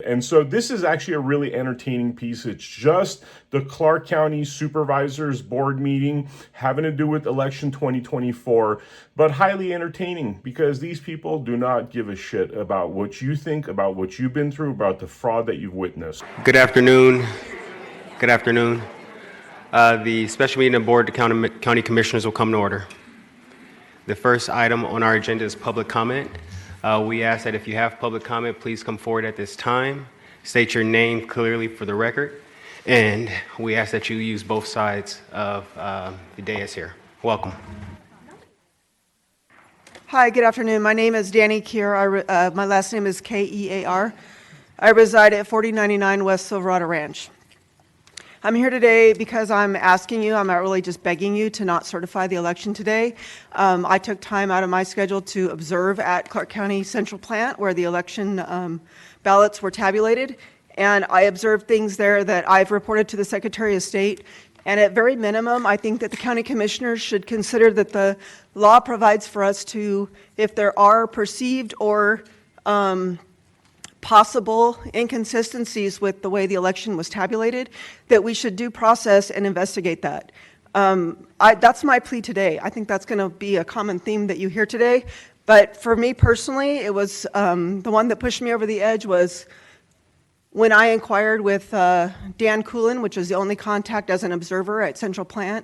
And so this is actually a really entertaining piece. It's just the Clark County Supervisors Board meeting having to do with election 2024, but highly entertaining because these people do not give a shit about what you think, about what you've been through, about the fraud that you've witnessed. Good afternoon. Good afternoon. The special meeting of Board of County Commissioners will come to order. The first item on our agenda is public comment. We ask that if you have public comment, please come forward at this time. State your name clearly for the record. And we ask that you use both sides of the dais here. Welcome. Hi, good afternoon. My name is Danny Keir. My last name is Kear. I reside at 4099 West Silverado Ranch. I'm here today because I'm asking you, I'm not really just begging you to not certify the election today. I took time out of my schedule to observe at Clark County Central Plant where the election ballots were tabulated. And I observed things there that I've reported to the Secretary of State. And at very minimum, I think that the county commissioners should consider that the law provides for us to, if there are perceived or possible inconsistencies with the way the election was tabulated, that we should due process and investigate that. That's my plea today. I think that's going to be a common theme that you hear today. But for me personally, it was the one that pushed me over the edge was when I inquired with Dan Couldnt, which is the only contact as an observer at Central Plant,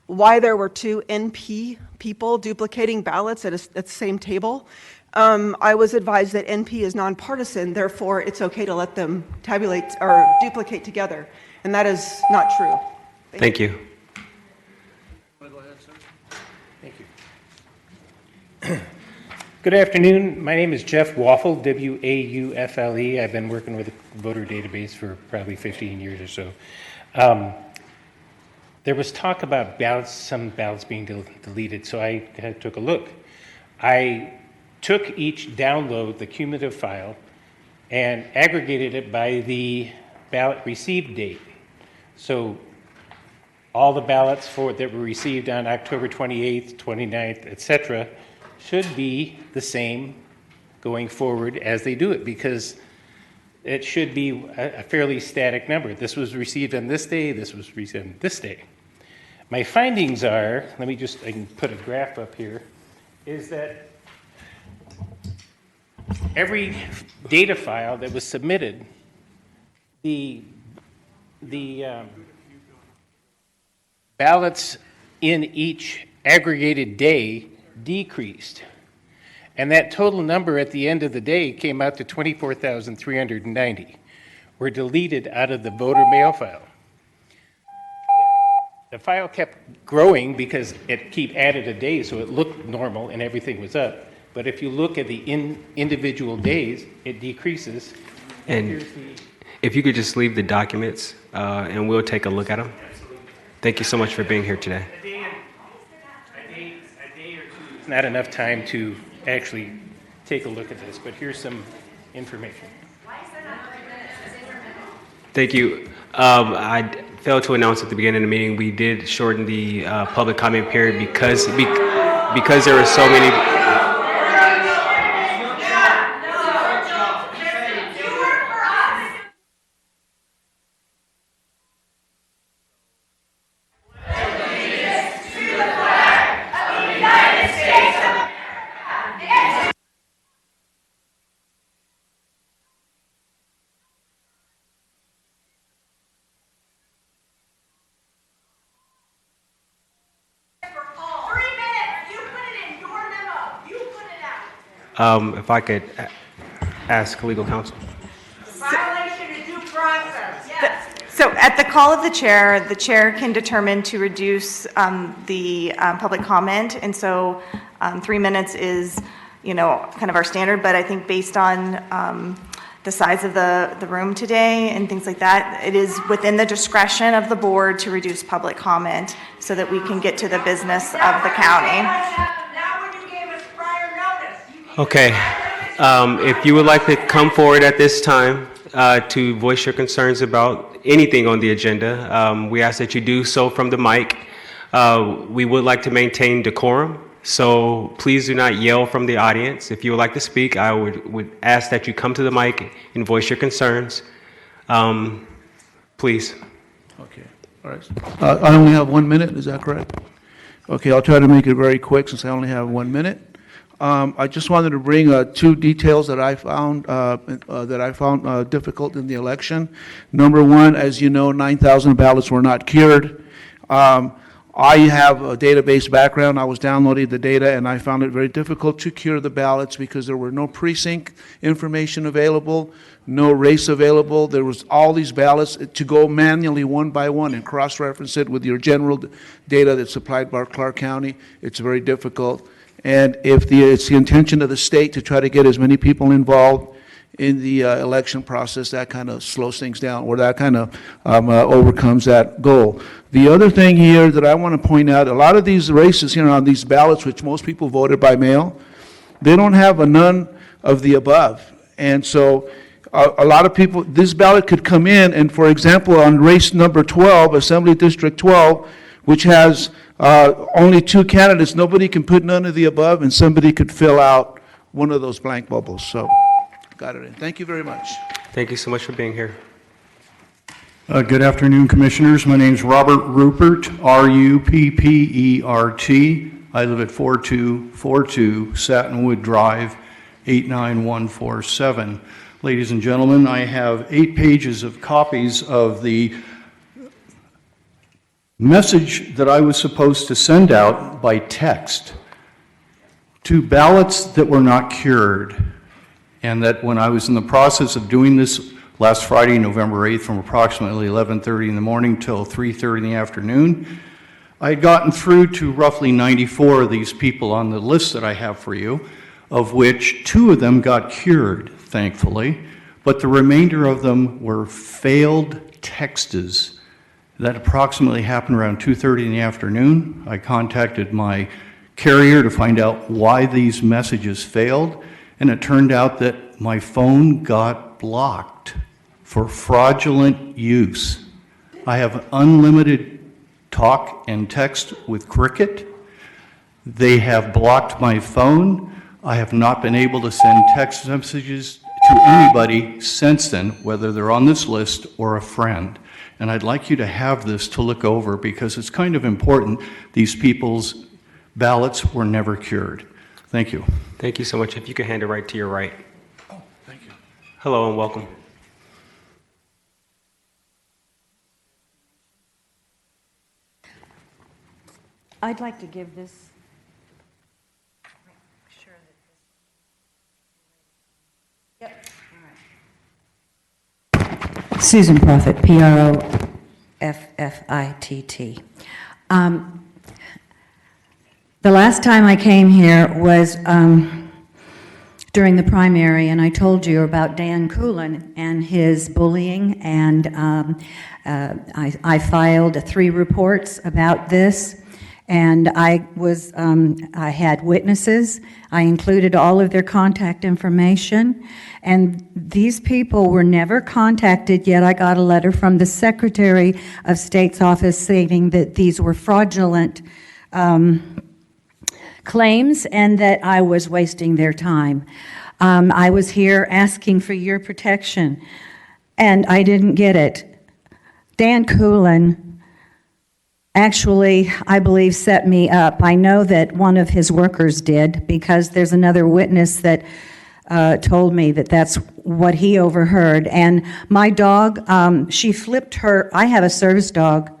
why there were two NP people duplicating ballots at the same table. I was advised that NP is nonpartisan, therefore it's okay to let them tabulate or duplicate together, and that is not true. Thank you. Go ahead, sir. Thank you. Good afternoon. My name is Jeff Waffle, W-A-U-F-L-E. I've been working with the voter database for probably 15 years or so. There was talk about some ballots being deleted, so I took a look. I took each download, the cumulative file, and aggregated it by the ballot received date. So all the ballots that were received on October 28th, 29th, etc., should be the same going forward as they do it, because it should be a fairly static number. This was received on this day, this was received on this day. My findings are, I can put a graph up here, is that every data file that was submitted, the ballots in each aggregated day decreased. And that total number at the end of the day came out to 24,390 were deleted out of the voter mail file. The file kept growing because it added a day, so it looked normal and everything was up. But if you look at the individual days, it decreases. And if you could just leave the documents and we'll take a look at them. Absolutely. Thank you so much for being here today. A day or two is not enough time to actually take a look at this, but here's some information. Thank you. I failed to announce at the beginning of the meeting, we did shorten the public comment period because there were so many. If I could ask legal counsel. Violation of due process. Yes. So at the call of the chair can determine to reduce the public comment. And so 3 minutes is, kind of our standard, but I think based on the size of the room today and things like that, it is within the discretion of the board to reduce public comment so that we can get to the business of the county. Okay, if you would like to come forward at this time to voice your concerns about anything on the agenda, we ask that you do so from the mic. We would like to maintain decorum, So please do not yell from the audience. If you would like to speak, I would ask that you come to the mic and voice your concerns. Please. Okay, all right. I only have 1 minute, is that correct? Okay, I'll try to make it very quick since I only have 1 minute. I just wanted to bring two details that I found difficult in the election. Number one, as you know, 9,000 ballots were not cured. I have a database background. I was downloading the data, and I found it very difficult to cure the ballots because there were no precinct information available, no race available. There was all these ballots to go manually one by one and cross-reference it with your general data that's supplied by Clark County. It's very difficult. And if it's the intention of the state to try to get as many people involved in the election process, that kind of slows things down, or that kind of overcomes that goal. The other thing here that I want to point out, a lot of these races here on these ballots, which most people voted by mail, they don't have a none of the above. And so a lot of people, this ballot could come in, and for example, on race number 12, Assembly District 12, which has only 2 candidates, nobody can put none of the above, and somebody could fill out one of those blank bubbles. So, got it in. Thank you very much. Thank you so much for being here. Good afternoon, Commissioners. My name is Robert Rupert, R-U-P-P-E-R-T. I live at 4242 Satinwood Drive, 89147. Ladies and gentlemen, I have 8 pages of copies of the message that I was supposed to send out by text to ballots that were not cured, and that when I was in the process of doing this last Friday, November 8th, from approximately 11:30 in the morning till 3:30 in the afternoon, I had gotten through to roughly 94 of these people on the list that I have for you, of which 2 of them got cured, thankfully, but the remainder of them were failed texts. That approximately happened around 2:30 in the afternoon. I contacted my carrier to find out why these messages failed, and it turned out that my phone got blocked for fraudulent use. I have unlimited talk and text with Cricket. They have blocked my phone. I have not been able to send text messages to anybody since then, whether they're on this list or a friend. And I'd like you to have this to look over because it's kind of important. These people's ballots were never cured. Thank you. Thank you so much. If you could hand it right to your right. Oh, thank you. Hello and welcome. I'd like to give this. Yep. All right. Susan Proffitt, P-R-O-F-F-I-T-T. The last time I came here was during the primary, and I told you about Dan Coulin and his bullying, and I filed 3 reports about this. And I had witnesses. I included all of their contact information. And these people were never contacted, yet I got a letter from the Secretary of State's office stating that these were fraudulent claims and that I was wasting their time. I was here asking for your protection, and I didn't get it. Dan Coulin actually, I believe, set me up. I know that one of his workers did, because there's another witness that told me that that's what he overheard. And my dog, she flipped her, I have a service dog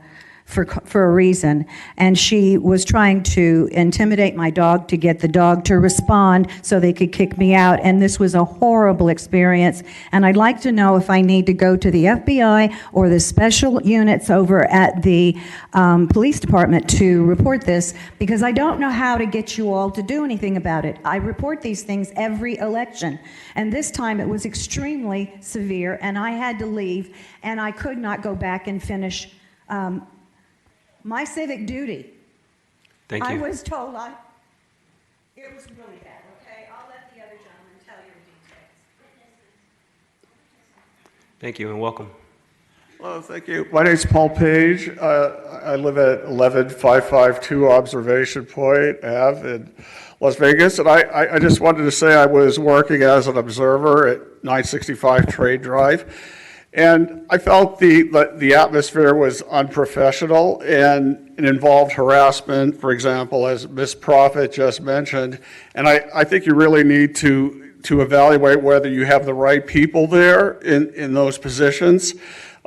for a reason, and she was trying to intimidate my dog to get the dog to respond so they could kick me out, and this was a horrible experience. And I'd like to know if I need to go to the FBI or the special units over at the police department to report this, because I don't know how to get you all to do anything about it. I report these things every election, and this time it was extremely severe, and I had to leave, and I could not go back and finish my civic duty. Thank you. I was told it was really bad, okay? I'll let the other gentleman tell you the details. Thank you and welcome. Hello, thank you. My name's Paul Page. I live at 11552 Observation Point Ave in Las Vegas, and I just wanted to say I was working as an observer at 965 Trade Drive, and I felt the atmosphere was unprofessional and it involved harassment, for example, as Ms. Prophet just mentioned, and I think you really need to evaluate whether you have the right people there in those positions.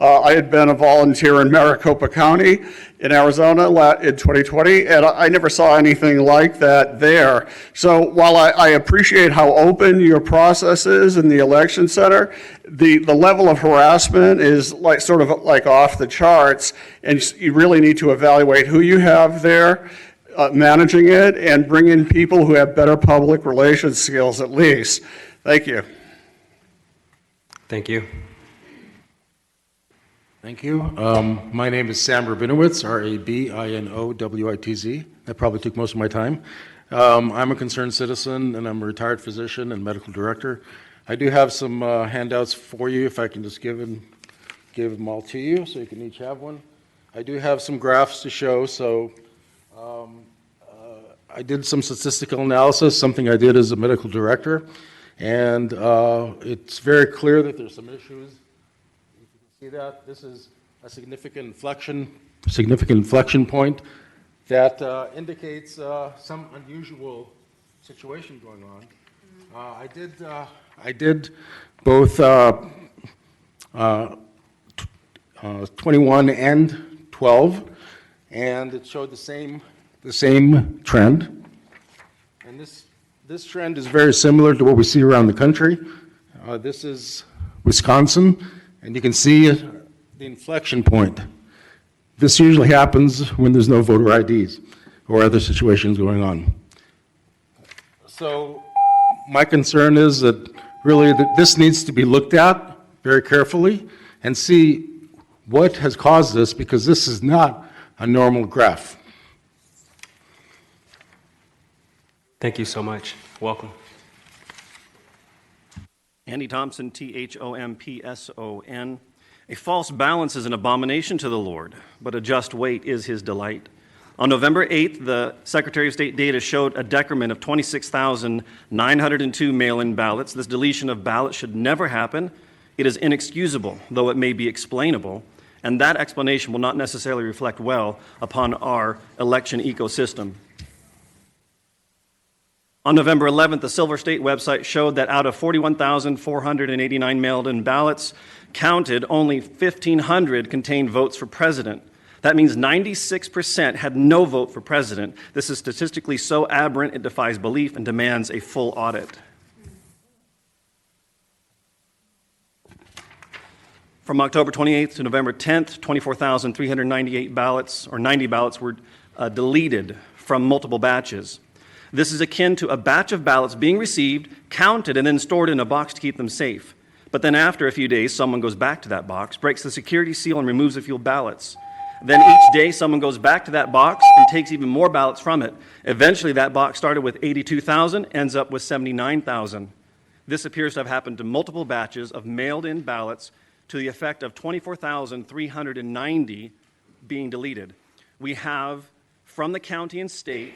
I had been a volunteer in Maricopa County in Arizona in 2020, and I never saw anything like that there. So while I appreciate how open your process is in the election center, the level of harassment is sort of like off the charts, and you really need to evaluate who you have there managing it and bring in people who have better public relations skills at least. Thank you. Thank you. Thank you. My name is Sam Rabinowitz, R-A-B-I-N-O-W-I-T-Z. That probably took most of my time. I'm a concerned citizen, and I'm a retired physician and medical director. I do have some handouts for you, if I can just give them all to you, so you can each have one. I do have some graphs to show, so I did some statistical analysis, something I did as a medical director, and it's very clear that there's some issues. See that? This is a significant inflection point that indicates some unusual situation going on. I did both 21 and 12, and it showed the same trend. And this trend is very similar to what we see around the country. This is Wisconsin. And you can see the inflection point. This usually happens when there's no voter IDs or other situations going on. So my concern is that really that this needs to be looked at very carefully and see what has caused this, because this is not a normal graph. Thank you so much. Welcome. Andy Thompson, Thompson. A false balance is an abomination to the Lord, but a just weight is his delight. On November 8th, the Secretary of State data showed a decrement of 26,902 mail-in ballots. This deletion of ballots should never happen. It is inexcusable, though it may be explainable, and that explanation will not necessarily reflect well upon our election ecosystem. On November 11th, the Silver State website showed that out of 41,489 mailed-in ballots counted, only 1,500 contained votes for president. That means 96% had no vote for president. This is statistically so aberrant it defies belief and demands a full audit. From October 28th to November 10th, 24,398 ballots, or 90 ballots, were deleted from multiple batches. This is akin to a batch of ballots being received, counted, and then stored in a box to keep them safe. But then after a few days, someone goes back to that box, breaks the security seal, and removes a few ballots. Then each day, someone goes back to that box and takes even more ballots from it. Eventually, that box started with 82,000, ends up with 79,000. This appears to have happened to multiple batches of mailed-in ballots to the effect of 24,390 being deleted. We have, from the county and state,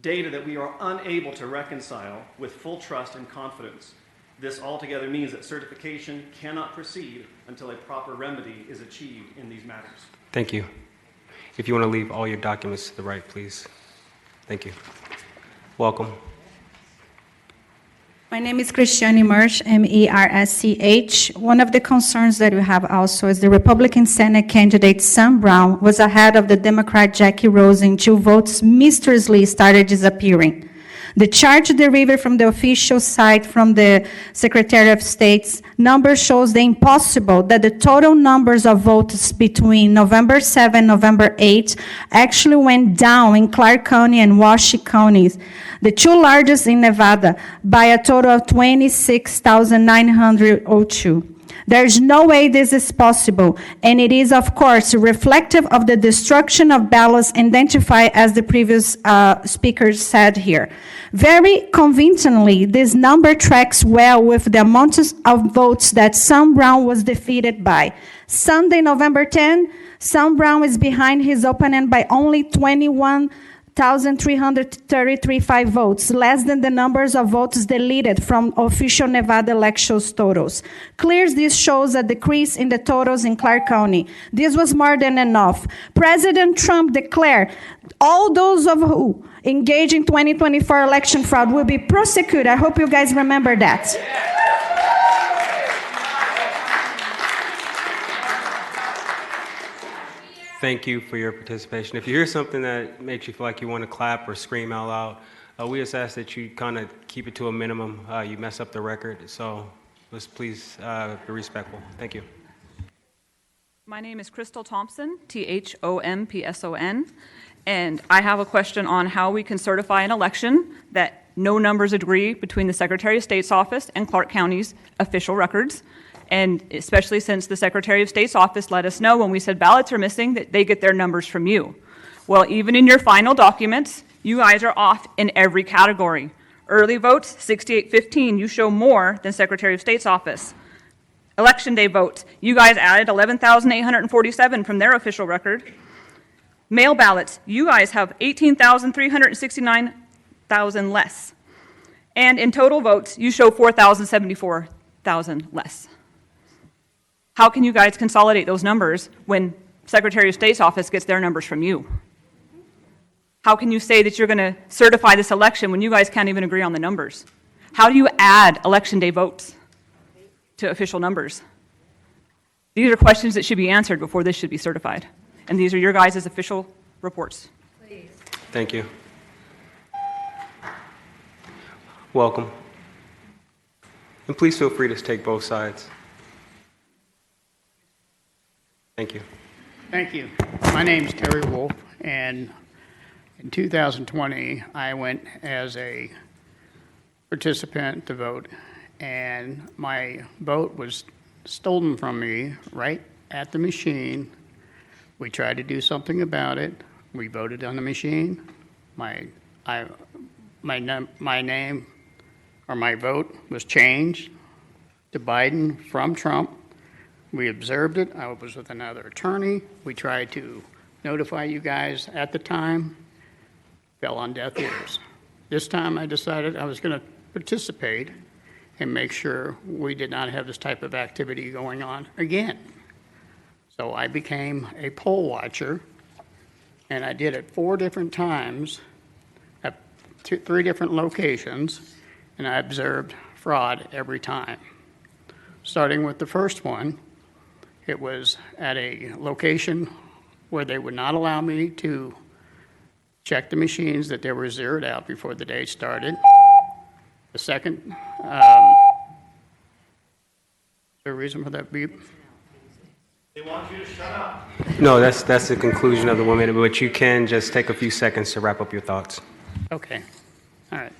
data that we are unable to reconcile with full trust and confidence. This altogether means that certification cannot proceed until a proper remedy is achieved in these matters. Thank you. If you want to leave all your documents to the right, please. Thank you. Welcome. My name is Christiane Mersch, M-E-R-S-C-H. One of the concerns that we have also is the Republican Senate candidate Sam Brown was ahead of the Democrat Jackie Rose until votes mysteriously started disappearing. The chart derived from the official site from the Secretary of State's number shows the impossible that the total numbers of votes between November 7 and November 8 actually went down in Clark County and Washoe counties, the two largest in Nevada, by a total of 26,902. There's no way this is possible, and it is, of course, reflective of the destruction of ballots identified as the previous speaker said here. Very convincingly, this number tracks well with the amount of votes that Sam Brown was defeated by. Sunday, November 10, Sam Brown is behind his opponent by only 21,333 votes, less than the numbers of votes deleted from official Nevada elections totals. Clearly, this shows a decrease in the totals in Clark County. This was more than enough. President Trump declared all those of who engage in 2024 election fraud will be prosecuted. I hope you guys remember that. Thank you for your participation. If you hear something that makes you feel like you want to clap or scream out loud, we just ask that you kind of keep it to a minimum. You mess up the record, so let's please be respectful. Thank you. My name is Crystal Thompson, Thompson, and I have a question on how we can certify an election that no numbers agree between the Secretary of State's office and Clark County's official records. And especially since the Secretary of State's office let us know when we said ballots are missing that they get their numbers from you. Well, even in your final documents, you guys are off in every category. Early votes, 6815, you show more than Secretary of State's office. Election day votes, you guys added 11,847 from their official record. Mail ballots, you guys have 18,369,000 less. And in total votes, you show 4,074,000 less. How can you guys consolidate those numbers when Secretary of State's office gets their numbers from you? How can you say that you're going to certify this election when you guys can't even agree on the numbers? How do you add election day votes to official numbers? These are questions that should be answered before this should be certified. And these are your guys' official reports. Please. Thank you. Welcome. And please feel free to take both sides. Thank you. Thank you. My name's Terry Wolf, and in 2020, I went as a participant to vote, and my vote was stolen from me right at the machine. We tried to do something about it. We voted on the machine. My name or my vote was changed to Biden from Trump. We observed it. I was with another attorney. We tried to notify you guys at the time. Fell on deaf ears. This time I decided I was going to participate and make sure we did not have this type of activity going on again. So I became a poll watcher, and I did it 4 different times at 3 different locations, and I observed fraud every time. Starting with the first one, it was at a location where they would not allow me to check the machines, that they were zeroed out before the day started. The second, is there a reason for that beep? They want you to shut up. No, that's the conclusion of the 1 minute, but you can just take a few seconds to wrap up your thoughts. Okay, all right.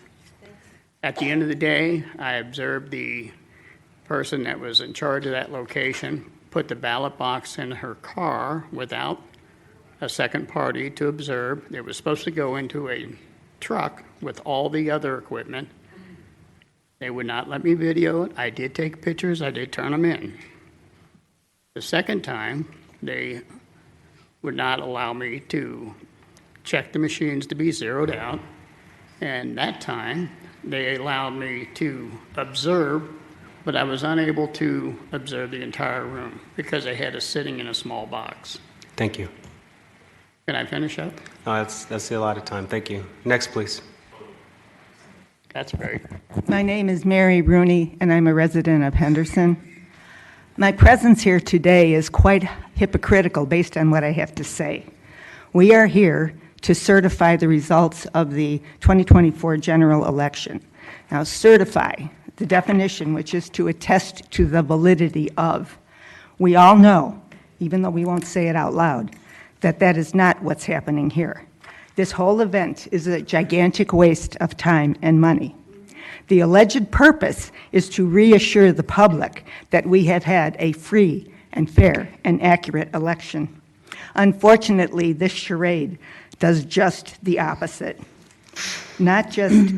At the end of the day, I observed the person that was in charge of that location put the ballot box in her car without a second party to observe. It was supposed to go into a truck with all the other equipment. They would not let me video it. I did take pictures. I did turn them in. The second time, they would not allow me to check the machines to be zeroed out. And that time, they allowed me to observe, but I was unable to observe the entire room because I had us sitting in a small box. Thank you. Can I finish up? No, that's a lot of time. Thank you. Next, please. That's great. My name is Mary Rooney, and I'm a resident of Henderson. My presence here today is quite hypocritical based on what I have to say. We are here to certify the results of the 2024 general election. Now, certify, the definition, which is to attest to the validity of. We all know, even though we won't say it out loud, that that is not what's happening here. This whole event is a gigantic waste of time and money. The alleged purpose is to reassure the public that we have had a free and fair and accurate election. Unfortunately, this charade does just the opposite. Not just,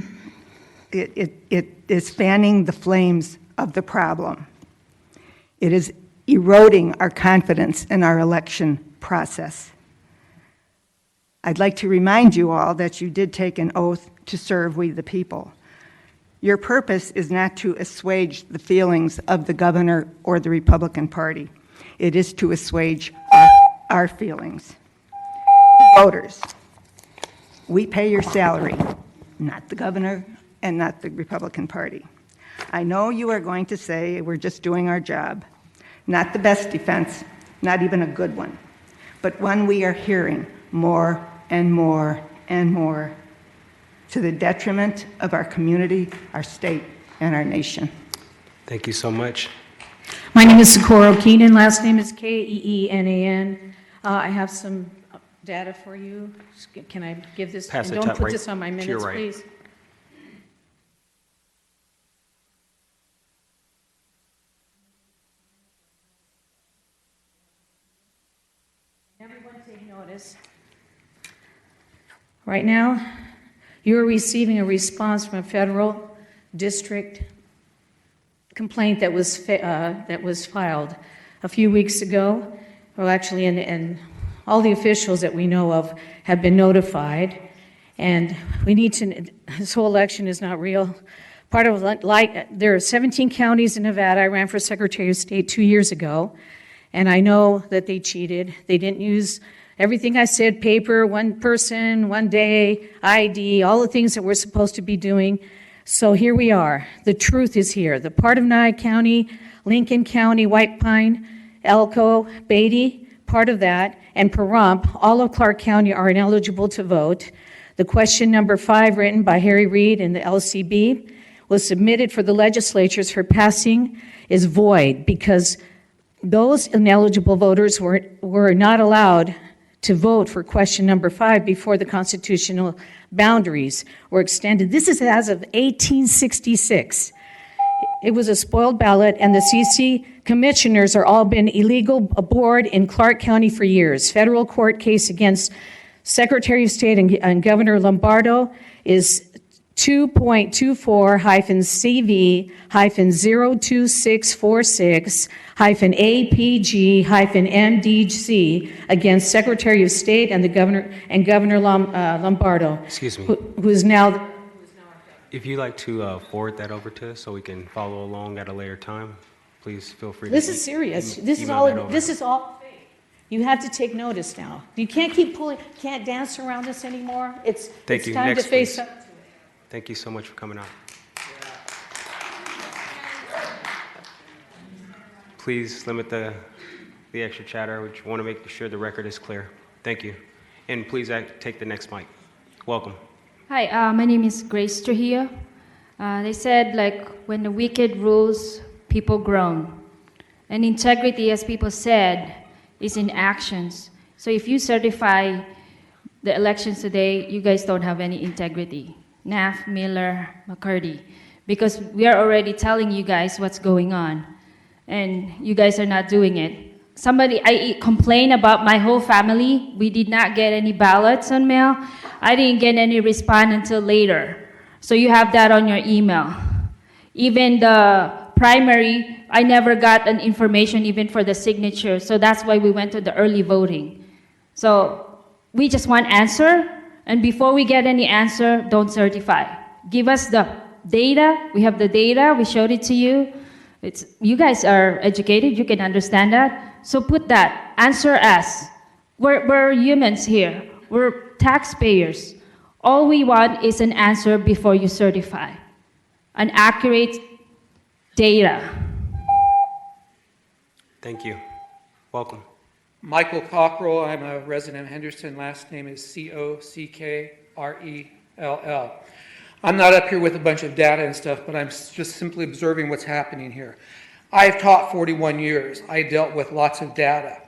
it is fanning the flames of the problem. It is eroding our confidence in our election process. I'd like to remind you all that you did take an oath to serve we the people. Your purpose is not to assuage the feelings of the governor or the Republican Party. It is to assuage our feelings. Voters, we pay your salary, not the governor and not the Republican Party. I know you are going to say we're just doing our job. Not the best defense, not even a good one, but one we are hearing more and more and more to the detriment of our community, our state, and our nation. Thank you so much. My name is Socorro Keenan, last name is Keenan. I have some data for you. Can I give this? Pass and it don't up put right this on my to minutes, your right. please. Everyone take notice. Right now, you're receiving a response from a federal district complaint that was filed a few weeks ago. Well, actually, and all the officials that we know of have been notified, and we need to. This whole election is not real. Part of there are 17 counties in Nevada. I ran for Secretary of State 2 years ago, and I know that they cheated. They didn't use everything I said: paper, one person, one day, ID, all the things that we're supposed to be doing. So here we are. The truth is here. The part of Nye County, Lincoln County, White Pine, Elko, Beatty, part of that, and Pahrump, all of Clark County are ineligible to vote. The question number 5, written by Harry Reid in the LCB, was submitted for the legislatures for passing, is void because those ineligible voters were not allowed to vote for question number 5 before the constitutional boundaries were extended. This is as of 1866. It was a spoiled ballot, and the CC commissioners are all been illegal aboard in Clark County for years. Federal court case against Secretary of State and Governor Lombardo is 2.24-CV-02646-APG-MDC against Secretary of State and Governor Lombardo. Excuse me. Who is now. If you'd like to forward that over to us so we can follow along at a later time, please feel free to. This is serious. This is email all. that over. This is all fake. You have to take notice now. You can't keep pulling. Can't dance around this anymore. It's Thank you. time Next, to face please. up to it. Thank you so much for coming out. Please limit the extra chatter. We want to make sure the record is clear. Thank you. And please take the next mic. Welcome. Hi, my name is Grace Trujillo. They said, like, when the wicked rules, people groan. And integrity, as people said, is in actions. So if you certify the elections today, you guys don't have any integrity. Naff, Miller, McCurdy. Because we are already telling you guys what's going on. And you guys are not doing it. I complained about my whole family. We did not get any ballots on mail. I didn't get any response until later. So you have that on your email. Even the primary, I never got an information even for the signature. So that's why we went to the early voting. So we just want answer. And before we get any answer, don't certify. Give us the data. We have the data. We showed it to you. You guys are educated. You can understand that. So put that. Answer us. We're humans here. We're taxpayers. All we want is an answer before you certify. An accurate data. Thank you. Welcome. Michael Cockrell, I'm a resident of Henderson. Last name is Cockrell. I'm not up here with a bunch of data and stuff, but I'm just simply observing what's happening here. I've taught 41 years. I dealt with lots of data.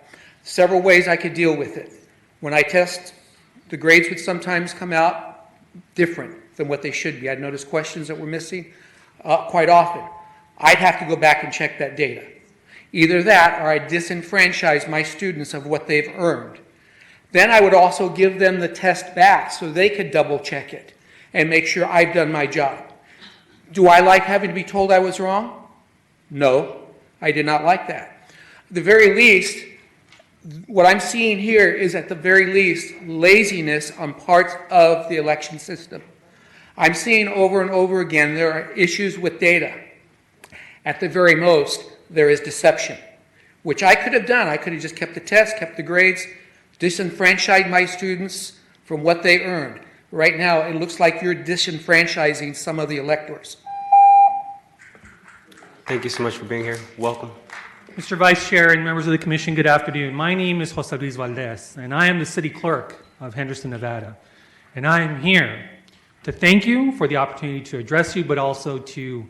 Several ways I could deal with it. When I test, the grades would sometimes come out different. than what they should be. I'd notice questions that were missing quite often. I'd have to go back and check that data. Either that, or I disenfranchise my students of what they've earned. Then I would also give them the test back so they could double check it and make sure I've done my job. Do I like having to be told I was wrong? No, I did not like that. At the very least, what I'm seeing here is at the very least laziness on parts of the election system. I'm seeing over and over again there are issues with data. At the very most, there is deception, which I could have done. I could have just kept the test, kept the grades, disenfranchised my students from what they earned. Right now, it looks like you're disenfranchising some of the electors. Thank you so much for being here. Welcome. Mr. Vice Chair and members of the Commission, good afternoon. My name is Jose Luis Valdez, and I am the City Clerk of Henderson, Nevada. And I am here to thank you for the opportunity to address you, but also to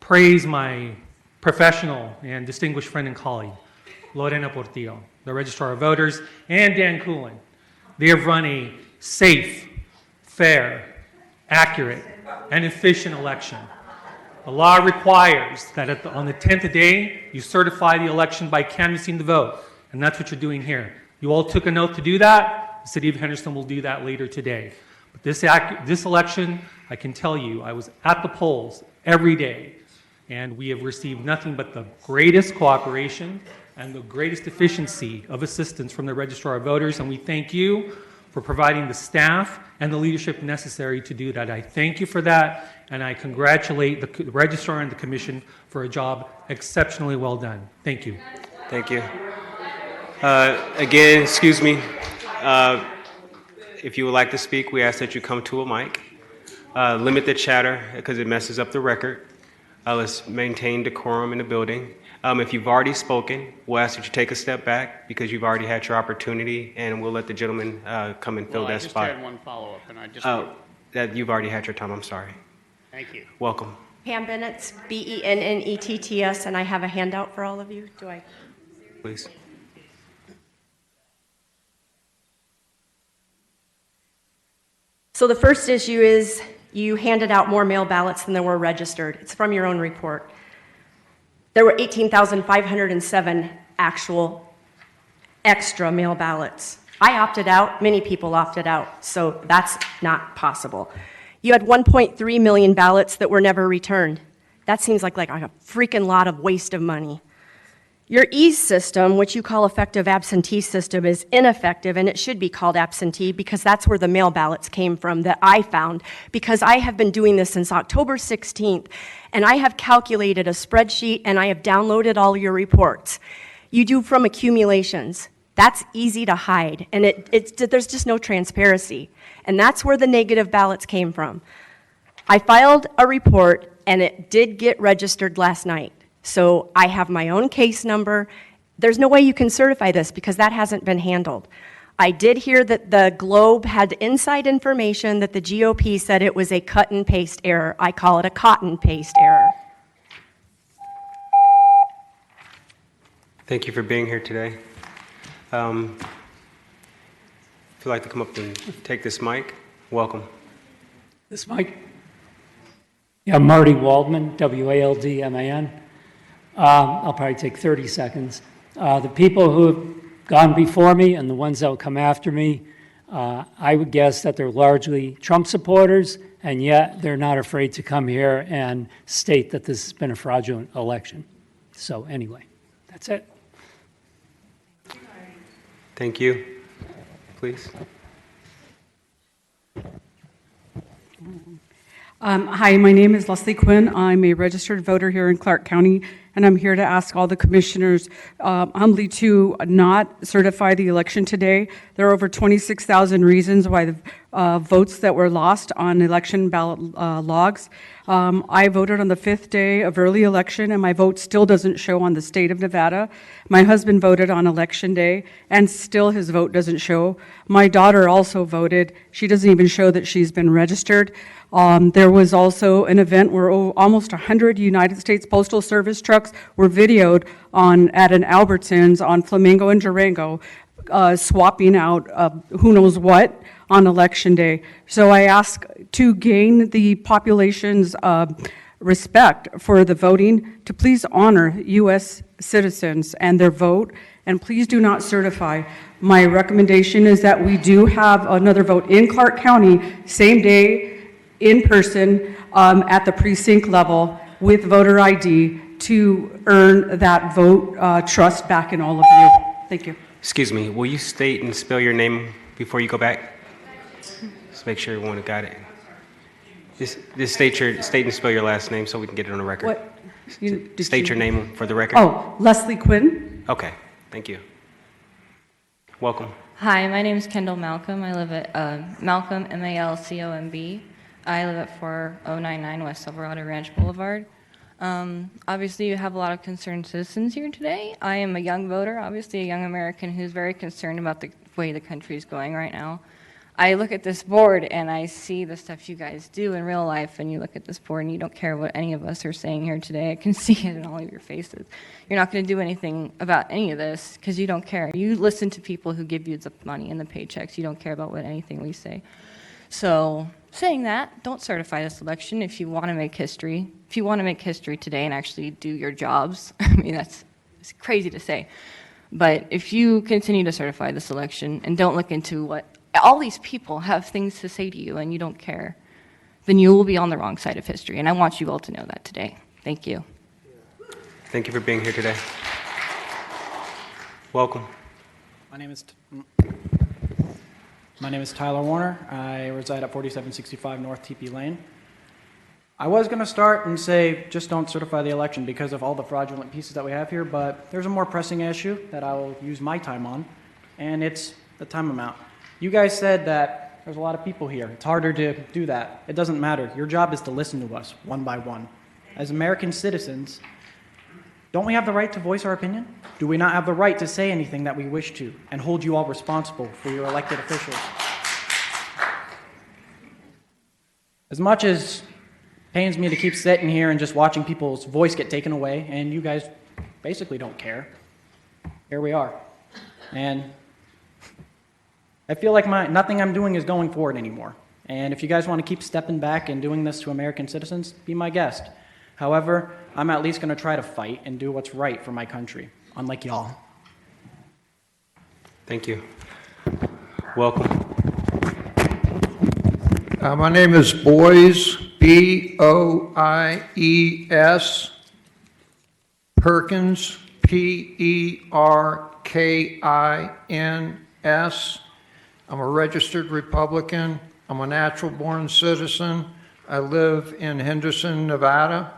praise my professional and distinguished friend and colleague, Lorena Portillo, the Registrar of Voters, and Dan Coolin. They have run a safe, fair, accurate, and efficient election. The law requires that on the 10th day, you certify the election by canvassing the vote, and that's what you're doing here. You all took an oath to do that. The City of Henderson will do that later today. But this election, I can tell you, I was at the polls every day, and we have received nothing but the greatest cooperation and the greatest efficiency of assistance from the Registrar of Voters, and we thank you for providing the staff and the leadership necessary to do that. I thank you for that, and I congratulate the Registrar and the Commission for a job exceptionally well done. Thank you. Thank you. Again, excuse me. If you would like to speak, we ask that you come to a mic. Limit the chatter because it messes up the record. Let's maintain decorum in the building. If you've already spoken, we'll ask that you take a step back because you've already had your opportunity, and we'll let the gentleman come and fill that spot. I just had one follow-up, and I just... That you've already had your time, I'm sorry. Thank you. Welcome. Pam Bennett, Bennetts, and I have a handout for all of you. Do I? Please. So the first issue is you handed out more mail ballots than there were registered. It's from your own report. There were 18,507 actual extra mail ballots. I opted out, many people opted out, so that's not possible. You had 1.3 million ballots that were never returned. That seems like a freaking lot of waste of money. Your EASE system, which you call effective absentee system, is ineffective, and it should be called absentee because that's where the mail ballots came from that I found, because I have been doing this since October 16th, and I have calculated a spreadsheet, and I have downloaded all your reports. You do from accumulations. That's easy to hide, and there's just no transparency, and that's where the negative ballots came from. I filed a report, and it did get registered last night. So I have my own case number. There's no way you can certify this because that hasn't been handled. I did hear that the Globe had inside information that the GOP said it was a cut and paste error. I call it a cotton paste error. Thank you for being here today. If you'd like to come up and take this mic, welcome. This mic? Yeah, Marty Waldman, W-A-L-D-M-A-N. I'll probably take 30 seconds. The people who have gone before me and the ones that will come after me, I would guess that they're largely Trump supporters, and yet they're not afraid to come here and state that this has been a fraudulent election. So anyway, that's it. Thank you. Please. Hi, my name is Leslie Quinn. I'm a registered voter here in Clark County, and I'm here to ask all the commissioners humbly to not certify the election today. There are over 26,000 reasons why the votes that were lost on election ballot logs. I voted on the 5th day of early election, and my vote still doesn't show on the state of Nevada. My husband voted on election day, and still his vote doesn't show. My daughter also voted. She doesn't even show that she's been registered. There was also an event where almost 100 United States Postal Service trucks were videoed at an Albertsons on Flamingo and Durango, swapping out who knows what. on Election Day. So I ask to gain the population's respect for the voting to please honor U.S. citizens and their vote, and please do not certify. My recommendation is that we do have another vote in Clark County, same day, in person, at the precinct level with voter ID to earn that vote trust back in all of you. Thank you. Excuse me, will you state and spell your name before you go back? Just make sure everyone got it. Just state and spell your last name so we can get it on the record. What? State your name for the record. Oh, Leslie Quinn. Okay, thank you. Welcome. Hi, my name is Kendall Malcolm. I live at Malcolm, M-A-L-C-O-M-B. I live at 4099 West Silverado Ranch Boulevard. Obviously, you have a lot of concerned citizens here today. I am a young voter, obviously a young American who's very concerned about the way the country is going right now. I look at this board and I see the stuff you guys do in real life, and you look at this board and you don't care what any of us are saying here today. I can see it in all of your faces. You're not going to do anything about any of this because you don't care. You listen to people who give you the money and the paychecks. You don't care about what anything we say. So, saying that, don't certify this election if you want to make history. If you want to make history today and actually do your jobs, I mean, it's crazy to say. But if you continue to certify this election and don't look into what all these people have things to say to you and you don't care, then you will be on the wrong side of history. And I want you all to know that today. Thank you. Thank you for being here today. Welcome. My name is Tyler Warner. I reside at 4765 North TP Lane. I was going to start and say just don't certify the election because of all the fraudulent pieces that we have here, but there's a more pressing issue that I will use my time on, and it's the time amount. You guys said that there's a lot of people here. It's harder to do that. It doesn't matter. Your job is to listen to us one by one. As American citizens, don't we have the right to voice our opinion? Do we not have the right to say anything that we wish to and hold you all responsible for your elected officials? As much as it pains me to keep sitting here and just watching people's voice get taken away, and you guys basically don't care, here we are. And I feel like nothing I'm doing is going forward anymore. And if you guys want to keep stepping back and doing this to American citizens, be my guest. However, I'm at least going to try to fight and do what's right for my country, unlike y'all. Thank you. Welcome. My name is Boyes, B-O-I-E-S, Perkins, P-E-R-K-I-N-S. I'm a registered Republican. I'm a natural-born citizen. I live in Henderson, Nevada.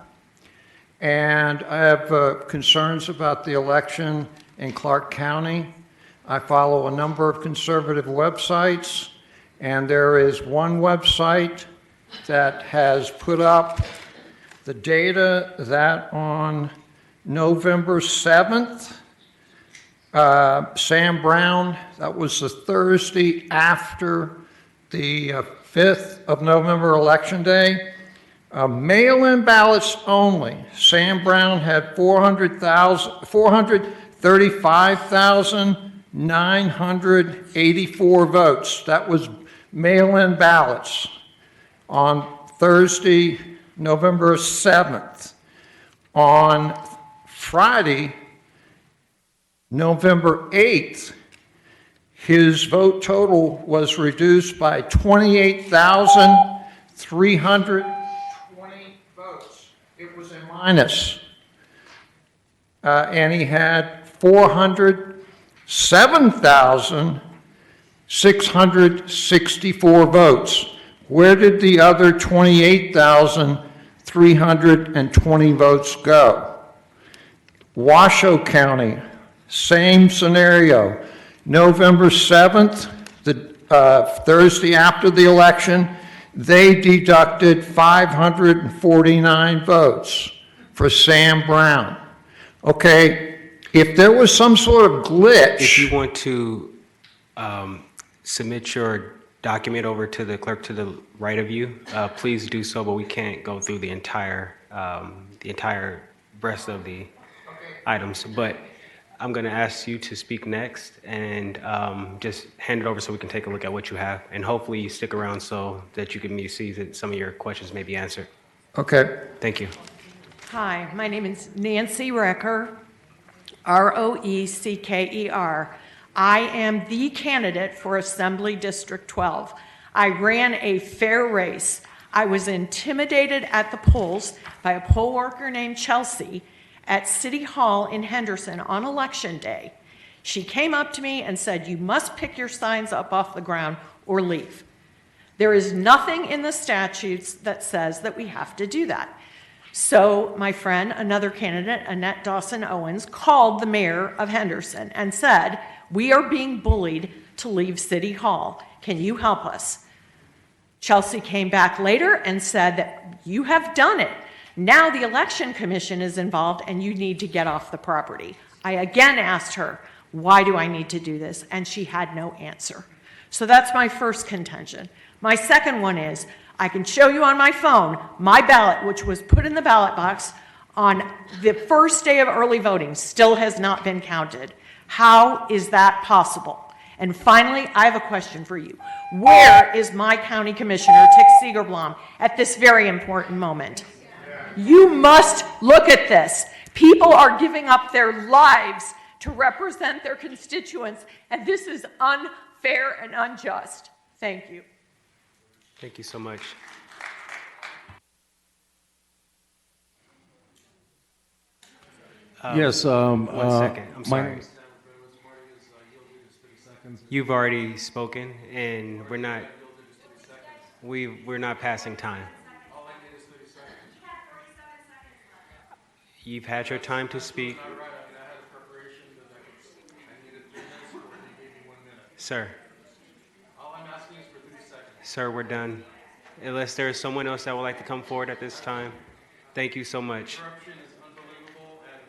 And I have concerns about the election in Clark County. I follow a number of conservative websites, and there is one website that has put up the data that on November 7th, Sam Brown, that was the Thursday after the 5th of November Election Day, mail-in ballots only. Sam Brown had 435,984 votes. That was mail-in ballots on Thursday, November 7th. On Friday, November 8th, his vote total was reduced by 28,320 votes. It was a minus. And he had 407,664 votes. Where did the other 28,320 votes go? Washoe County, same scenario. November 7th, the Thursday after the election, they deducted 549 votes for Sam Brown. Okay, if there was some sort of glitch... If you want to submit your document over to the clerk to the right of you, please do so, but we can't go through the entire rest of the items. But I'm going to ask you to speak next and just hand it over so we can take a look at what you have. And hopefully you stick around so that you can see that some of your questions may be answered. Okay. Thank you. Hi, my name is Nancy Recker, Roeckeer. I am the candidate for Assembly District 12. I ran a fair race. I was intimidated at the polls by a poll worker named Chelsea at City Hall in Henderson on Election Day. She came up to me and said, "You must pick your signs up off the ground or leave." There is nothing in the statutes that says that we have to do that. So my friend, another candidate, Annette Dawson Owens, called the mayor of Henderson and said, "We are being bullied to leave City Hall. Can you help us?" Chelsea came back later and said that you have done it. Now the election commission is involved and you need to get off the property. I again asked her, why do I need to do this? And she had no answer. So that's my first contention. My second one is, I can show you on my phone my ballot, which was put in the ballot box on the first day of early voting, still has not been counted. How is that possible? And finally, I have a question for you. Where is my county commissioner, Tick Segerblom, at this very important moment? You must look at this. People are giving up their lives to represent their constituents, and this is unfair and unjust. Thank you. Thank you so much. Yes. 1 second. I'm my sorry. You've already spoken, and we're not passing time. You've had your time to speak. Sir. All I'm asking is for 3 seconds. Sir, we're done. Unless there is someone else that would like to come forward at this time. Thank you so much. Corruption is unbelievable, and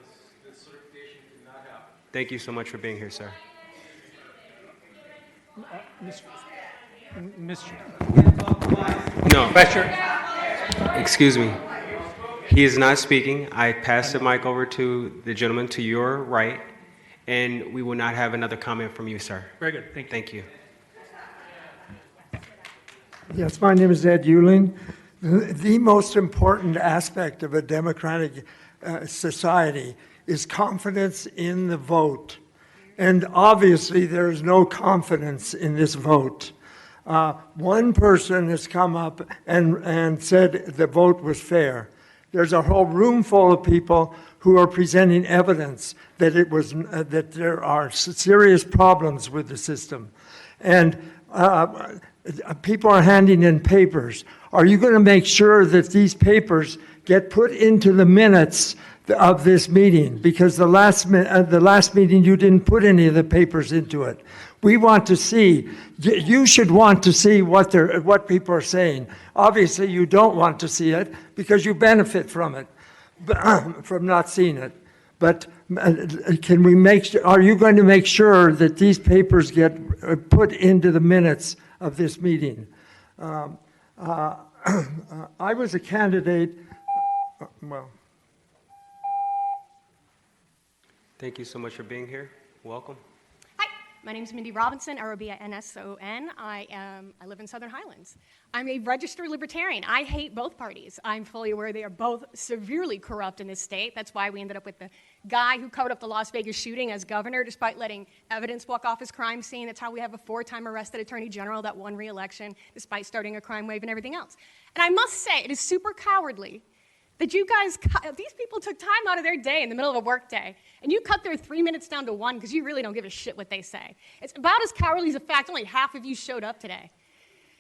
this certification cannot happen. Thank you so much for being here, sir. Mr. No. Excuse me. He is not speaking. I passed the mic over to the gentleman to your right, and we will not have another comment from you, sir. Very good. Thank you. Thank you. Yes, my name is Ed Euling. The most important aspect of a democratic society is confidence in the vote. And obviously, there is no confidence in this vote. One person has come up and said the vote was fair. There's a whole room full of people who are presenting evidence that that there are serious problems with the system. And people are handing in papers. Are you going to make sure that these papers get put into the minutes of this meeting? Because the last meeting you didn't put any of the papers into it. We want to see. You should want to see what people are saying. Obviously, you don't want to see it because you benefit from it, from not seeing it. But can we are you going to make sure that these papers get put into the minutes of this meeting? I was a candidate, well. Thank you so much for being here. Welcome. My name is Mindy Robinson, R-O-B-I-N-S-O-N. I live in Southern Highlands. I'm a registered libertarian. I hate both parties. I'm fully aware they are both severely corrupt in this state. That's why we ended up with the guy who covered up the Las Vegas shooting as governor, despite letting evidence walk off his crime scene. That's how we have a 4-time arrested attorney general that won re-election, despite starting a crime wave and everything else. And I must say, it is super cowardly that you guys, these people took time out of their day in the middle of a work day, and you cut their 3 minutes down to 1 because you really don't give a shit what they say. It's about as cowardly as the fact only half of you showed up today.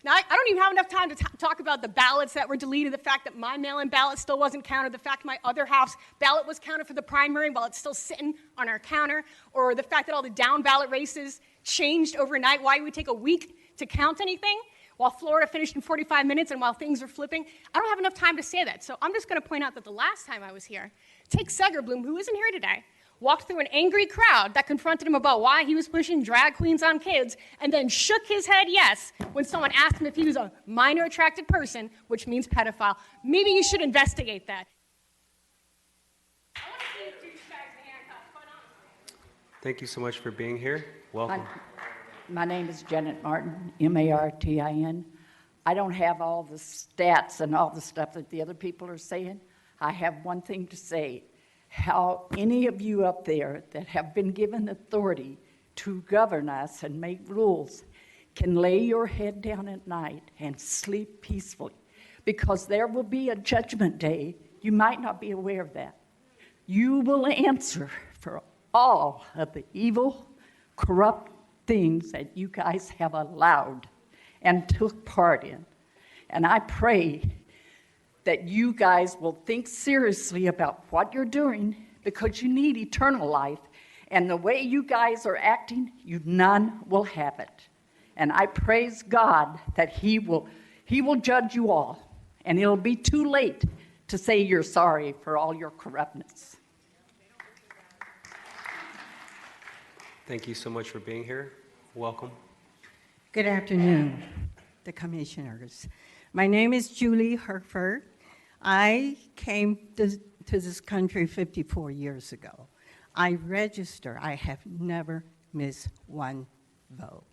Now, I don't even have enough time to talk about the ballots that were deleted, the fact that my mail-in ballot still wasn't counted, the fact my other half's ballot was counted for the primary while it's still sitting on our counter, or the fact that all the down ballot races changed overnight. Why it would take a week to count anything? While Florida finished in 45 minutes and while things are flipping. I don't have enough time to say that. So I'm just going to point out that the last time I was here, Tick Segerblom, who isn't here today, walked through an angry crowd that confronted him about why he was pushing drag queens on kids, and then shook his head yes when someone asked him if he was a minor attracted person, which means pedophile. Maybe you should investigate that. Thank you so much for being here. Welcome. My name is Janet Martin, Martin. I don't have all the stats and all the stuff that the other people are saying. I have one thing to say. How any of you up there that have been given authority to govern us and make rules can lay your head down at night and sleep peacefully, because there will be a judgment day. You might not be aware of that. You will answer for all of the evil, corrupt things that you guys have allowed and took part in. And I pray that you guys will think seriously about what you're doing, because you need eternal life. And the way you guys are acting, none will have it. And I praise God that He will judge you all. And it'll be too late to say you're sorry for all your corruptness. Thank you so much for being here. Welcome. Good afternoon, the commissioners. My name is Julie Herford. I came to this country 54 years ago. I register. I have never missed one vote.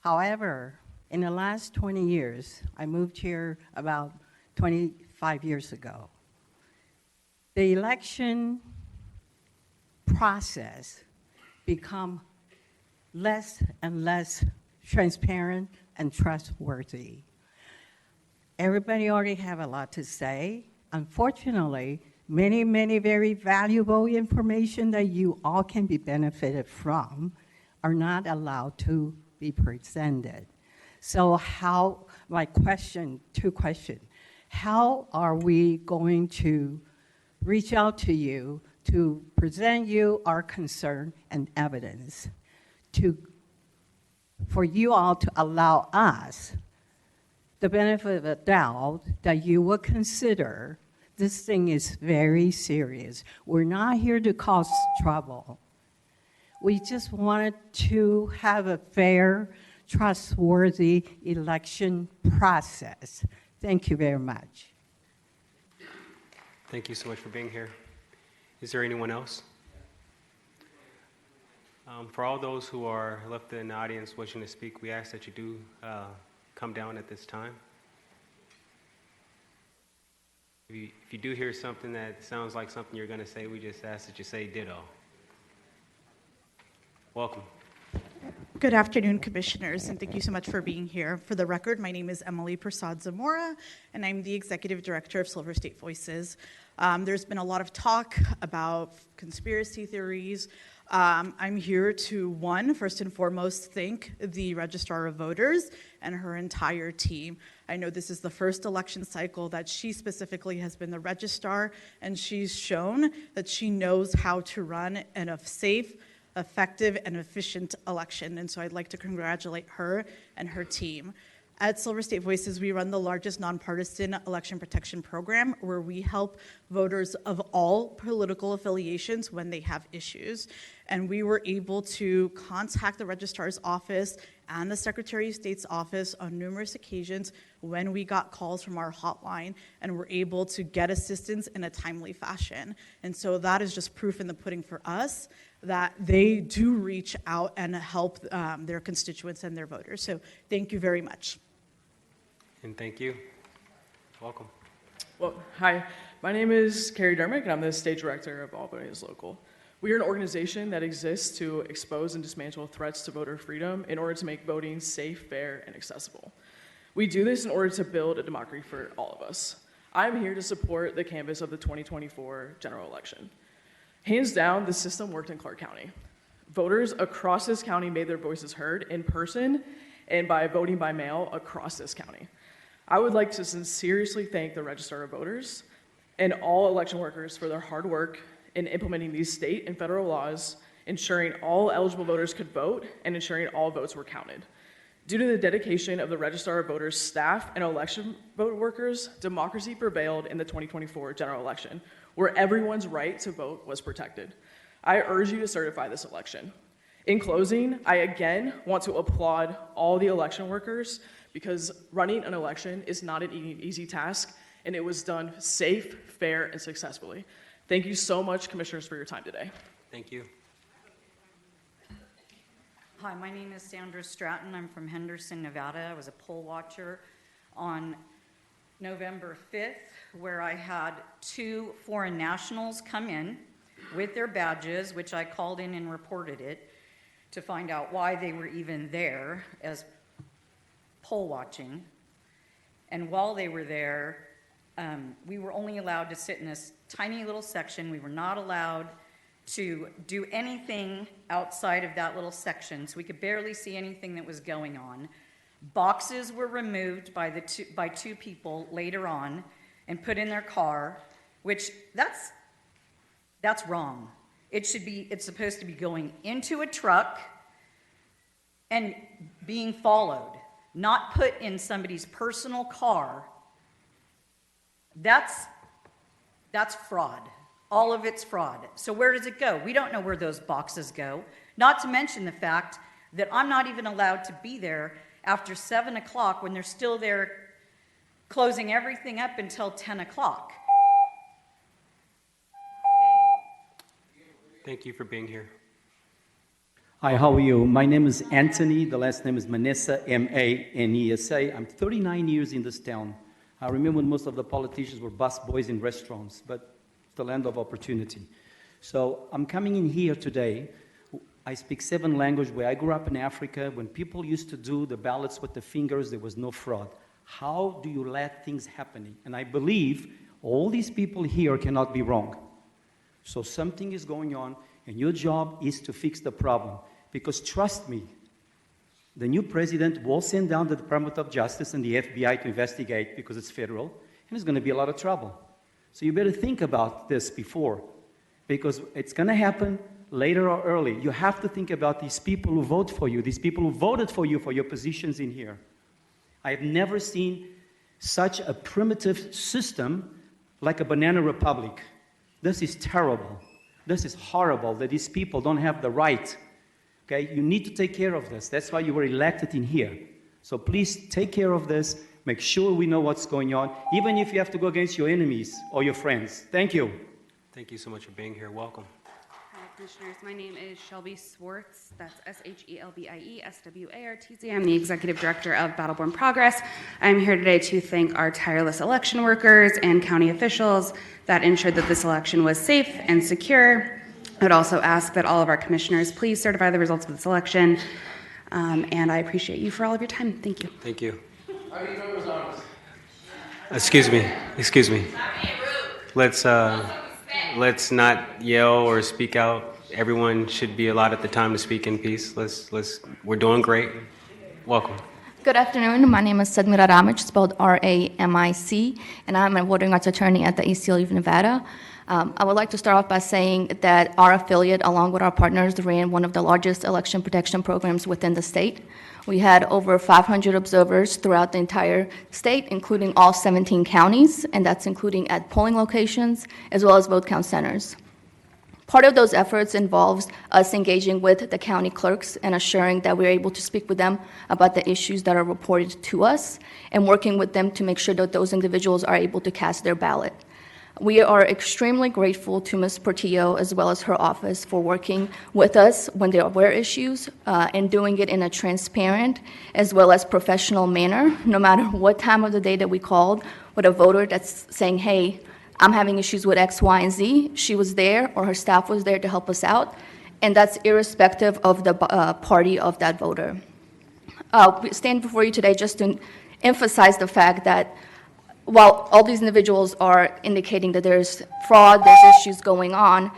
However, in the last 20 years, I moved here about 25 years ago. The election process become less and less transparent and trustworthy. Everybody already have a lot to say. Unfortunately, many very valuable information that you all can be benefited from are not allowed to be presented. So two questions. How are we going to reach out to you to present you our concern and evidence for you all to allow us the benefit of the doubt that you will consider this thing is very serious. We're not here to cause trouble. We just wanted to have a fair, trustworthy election process. Thank you very much. Thank you so much for being here. Is there anyone else? For all those who are left in the audience wishing to speak, we ask that you do come down at this time. If you do hear something that sounds like something you're going to say, we just ask that you say ditto. Welcome. Good afternoon, commissioners, and thank you so much for being here. For the record, my name is Emily Prasad Zamora, and I'm the executive director of Silver State Voices. There's been a lot of talk about conspiracy theories. I'm here to, first and foremost, thank the Registrar of Voters and her entire team. I know this is the first election cycle that she specifically has been the registrar, and she's shown that she knows how to run a safe, effective, and efficient election. And so I'd like to congratulate her and her team. At Silver State Voices, we run the largest nonpartisan election protection program where we help voters of all political affiliations when they have issues. And we were able to contact the registrar's office and the Secretary of State's office on numerous occasions when we got calls from our hotline and were able to get assistance in a timely fashion. And so that is just proof in the pudding for us that they do reach out and help their constituents and their voters. So thank you very much. And thank you. Welcome. Well, hi. My name is Carrie Dermick, and I'm the state director of All Voting is Local. We are an organization that exists to expose and dismantle threats to voter freedom in order to make voting safe, fair, and accessible. We do this in order to build a democracy for all of us. I'm here to support the canvass of the 2024 general election. Hands down, the system worked in Clark County. Voters across this county made their voices heard in person and by voting by mail across this county. I would like to sincerely thank the Registrar of Voters and all election workers for their hard work in implementing these state and federal laws, ensuring all eligible voters could vote, and ensuring all votes were counted. Due to the dedication of the Registrar of Voters staff and election vote workers, democracy prevailed in the 2024 general election, where everyone's right to vote was protected. I urge you to certify this election. In closing, I again want to applaud all the election workers because running an election is not an easy task, and it was done safe, fair, and successfully. Thank you so much, commissioners, for your time today. Thank you. Hi, my name is Sandra Stratton. I'm from Henderson, Nevada. I was a poll watcher on November 5th, where I had 2 foreign nationals come in with their badges, which I called in and reported it to find out why they were even there as poll watching. And while they were there, we were only allowed to sit in this tiny little section. We were not allowed to do anything outside of that little section, so we could barely see anything that was going on. Boxes were removed by 2 people later on and put in their car, which that's wrong. It's supposed to be going into a truck and being followed, not put in somebody's personal car. That's fraud. All of it's fraud. So where does it go? We don't know where those boxes go. Not to mention the fact that I'm not even allowed to be there after 7 o'clock when they're still there closing everything up until 10 o'clock. Thank you for being here. Hi, how are you? My name is Anthony. The last name is Manessa, M-A-N-E-S-A. I'm 39 years in this town. I remember when most of the politicians were busboys in restaurants, but the land of opportunity. So I'm coming in here today. I speak 7 languages. Where I grew up in Africa, when people used to do the ballots with the fingers, there was no fraud. How do you let things happen? And I believe all these people here cannot be wrong. So something is going on, and your job is to fix the problem. Because trust me, the new president will send down the Department of Justice and the FBI to investigate because it's federal, and there's going to be a lot of trouble. So you better think about this before, because it's going to happen later or early. You have to think about these people who vote for you, these people who voted for you for your positions in here. I have never seen such a primitive system like a banana republic. This is terrible. This is horrible that these people don't have the right. Okay, you need to take care of this. That's why you were elected in here. So please take care of this. Make sure we know what's going on, even if you have to go against your enemies or your friends. Thank you. Thank you so much for being here. Welcome. Hi, Commissioners. My name is Shelby Swartz. That's SHELBIE-SWARTZ. I'm the Executive Director of Battleborn Progress. I'm here today to thank our tireless election workers and county officials that ensured that this election was safe and secure. I'd also ask that all of our commissioners please certify the results of this election. And I appreciate you for all of your time. Thank you. Thank you. Excuse me. Let's not yell or speak out. Everyone should be allotted the time to speak in peace. We're doing great. Welcome. Good afternoon. My name is Sadmira Ramic, spelled R-A-M-I-C, and I'm a voting rights attorney at the ACLU of Nevada. I would like to start off by saying that our affiliate, along with our partners, ran one of the largest election protection programs within the state. We had over 500 observers throughout the entire state, including all 17 counties, and that's including at polling locations as well as vote count centers. Part of those efforts involves us engaging with the county clerks and assuring that we're able to speak with them about the issues that are reported to us and working with them to make sure that those individuals are able to cast their ballot. We are extremely grateful to Ms. Portillo as well as her office for working with us when there were issues and doing it in a transparent as well as professional manner, no matter what time of the day that we called with a voter that's saying, hey, I'm having issues with X, Y, and Z. She was there or her staff was there to help us out, and that's irrespective of the party of that voter. We stand before you today just to emphasize the fact that while all these individuals are indicating that there's fraud, there's issues going on,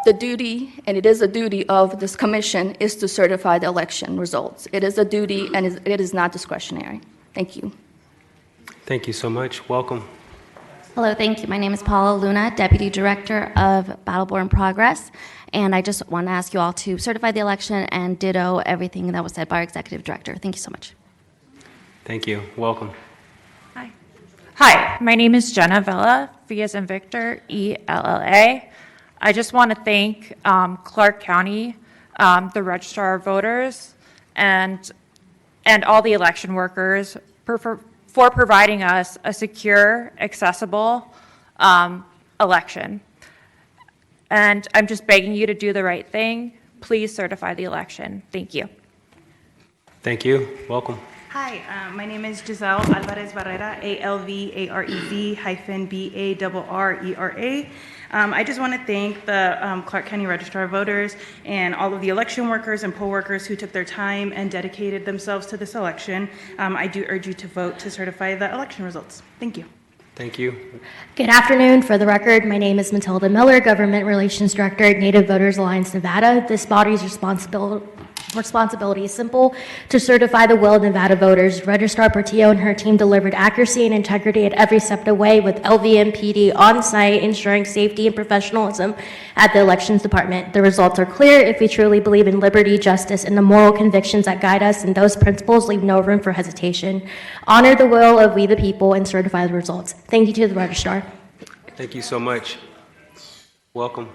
the duty, and it is a duty of this commission, is to certify the election results. It is a duty, and it is not discretionary. Thank you. Thank you so much. Welcome. Hello, thank you. My name is Paula Luna, Deputy Director of Battleborn Progress, and I just want to ask you all to certify the election and ditto everything that was said by our Executive Director. Thank you so much. Thank you. Welcome. Hi, my name is Jenna Villa, V as in Victor, E-L-L-A. I just want to thank Clark County, the Registrar of Voters, and all the election workers for providing us a secure, accessible election. And I'm just begging you to do the right thing please certify the election. Thank you. Thank you. Welcome. Hi, my name is Giselle Alvarez Barrera, ALVAREZ-BARRERA. I just want to thank the Clark County Registrar of Voters and all of the election workers and poll workers who took their time and dedicated themselves to this election. I do urge you to vote to certify the election results. Thank you. Thank you. Good afternoon. For the record, my name is Matilda Miller, Government Relations Director at Native Voters Alliance Nevada. This body's responsibility is simple: to certify the will of Nevada voters. Registrar Portillo and her team delivered accuracy and integrity at every step of the way, with LVMPD on site ensuring safety and professionalism at the Elections Department. The results are clear. If we truly believe in liberty, justice, and the moral convictions that guide us, and those principles leave no room for hesitation. Honor the will of we the people and certify the results. Thank you to the Registrar. Thank you so much. Welcome.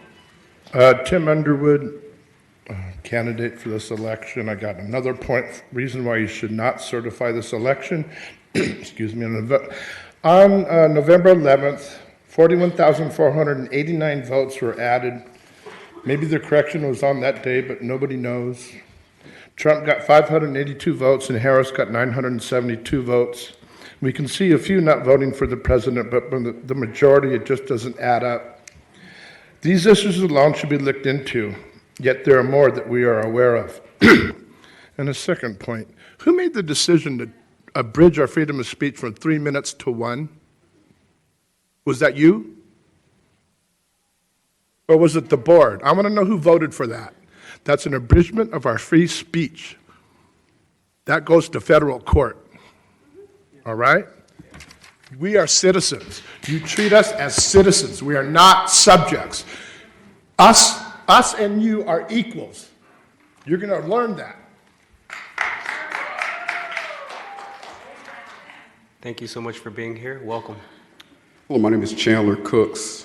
Tim Underwood, candidate for this election. I got another reason why you should not certify this election. Excuse me. On November 11th, 41,489 votes were added. Maybe the correction was on that day, but nobody knows. Trump got 582 votes and Harris got 972 votes. We can see a few not voting for the president, but the majority, it just doesn't add up. These issues alone should be looked into, yet there are more that we are aware of. And a second point, who made the decision to abridge our freedom of speech from 3 minutes to 1? Was that you? Or was it the board? I want to know who voted for that. That's an abridgment of our free speech. That goes to federal court. All right? We are citizens. You treat us as citizens. We are not subjects. Us and you are equals. You're going to learn that. Thank you so much for being here. Welcome. Hello, my name is Chandler Cooks.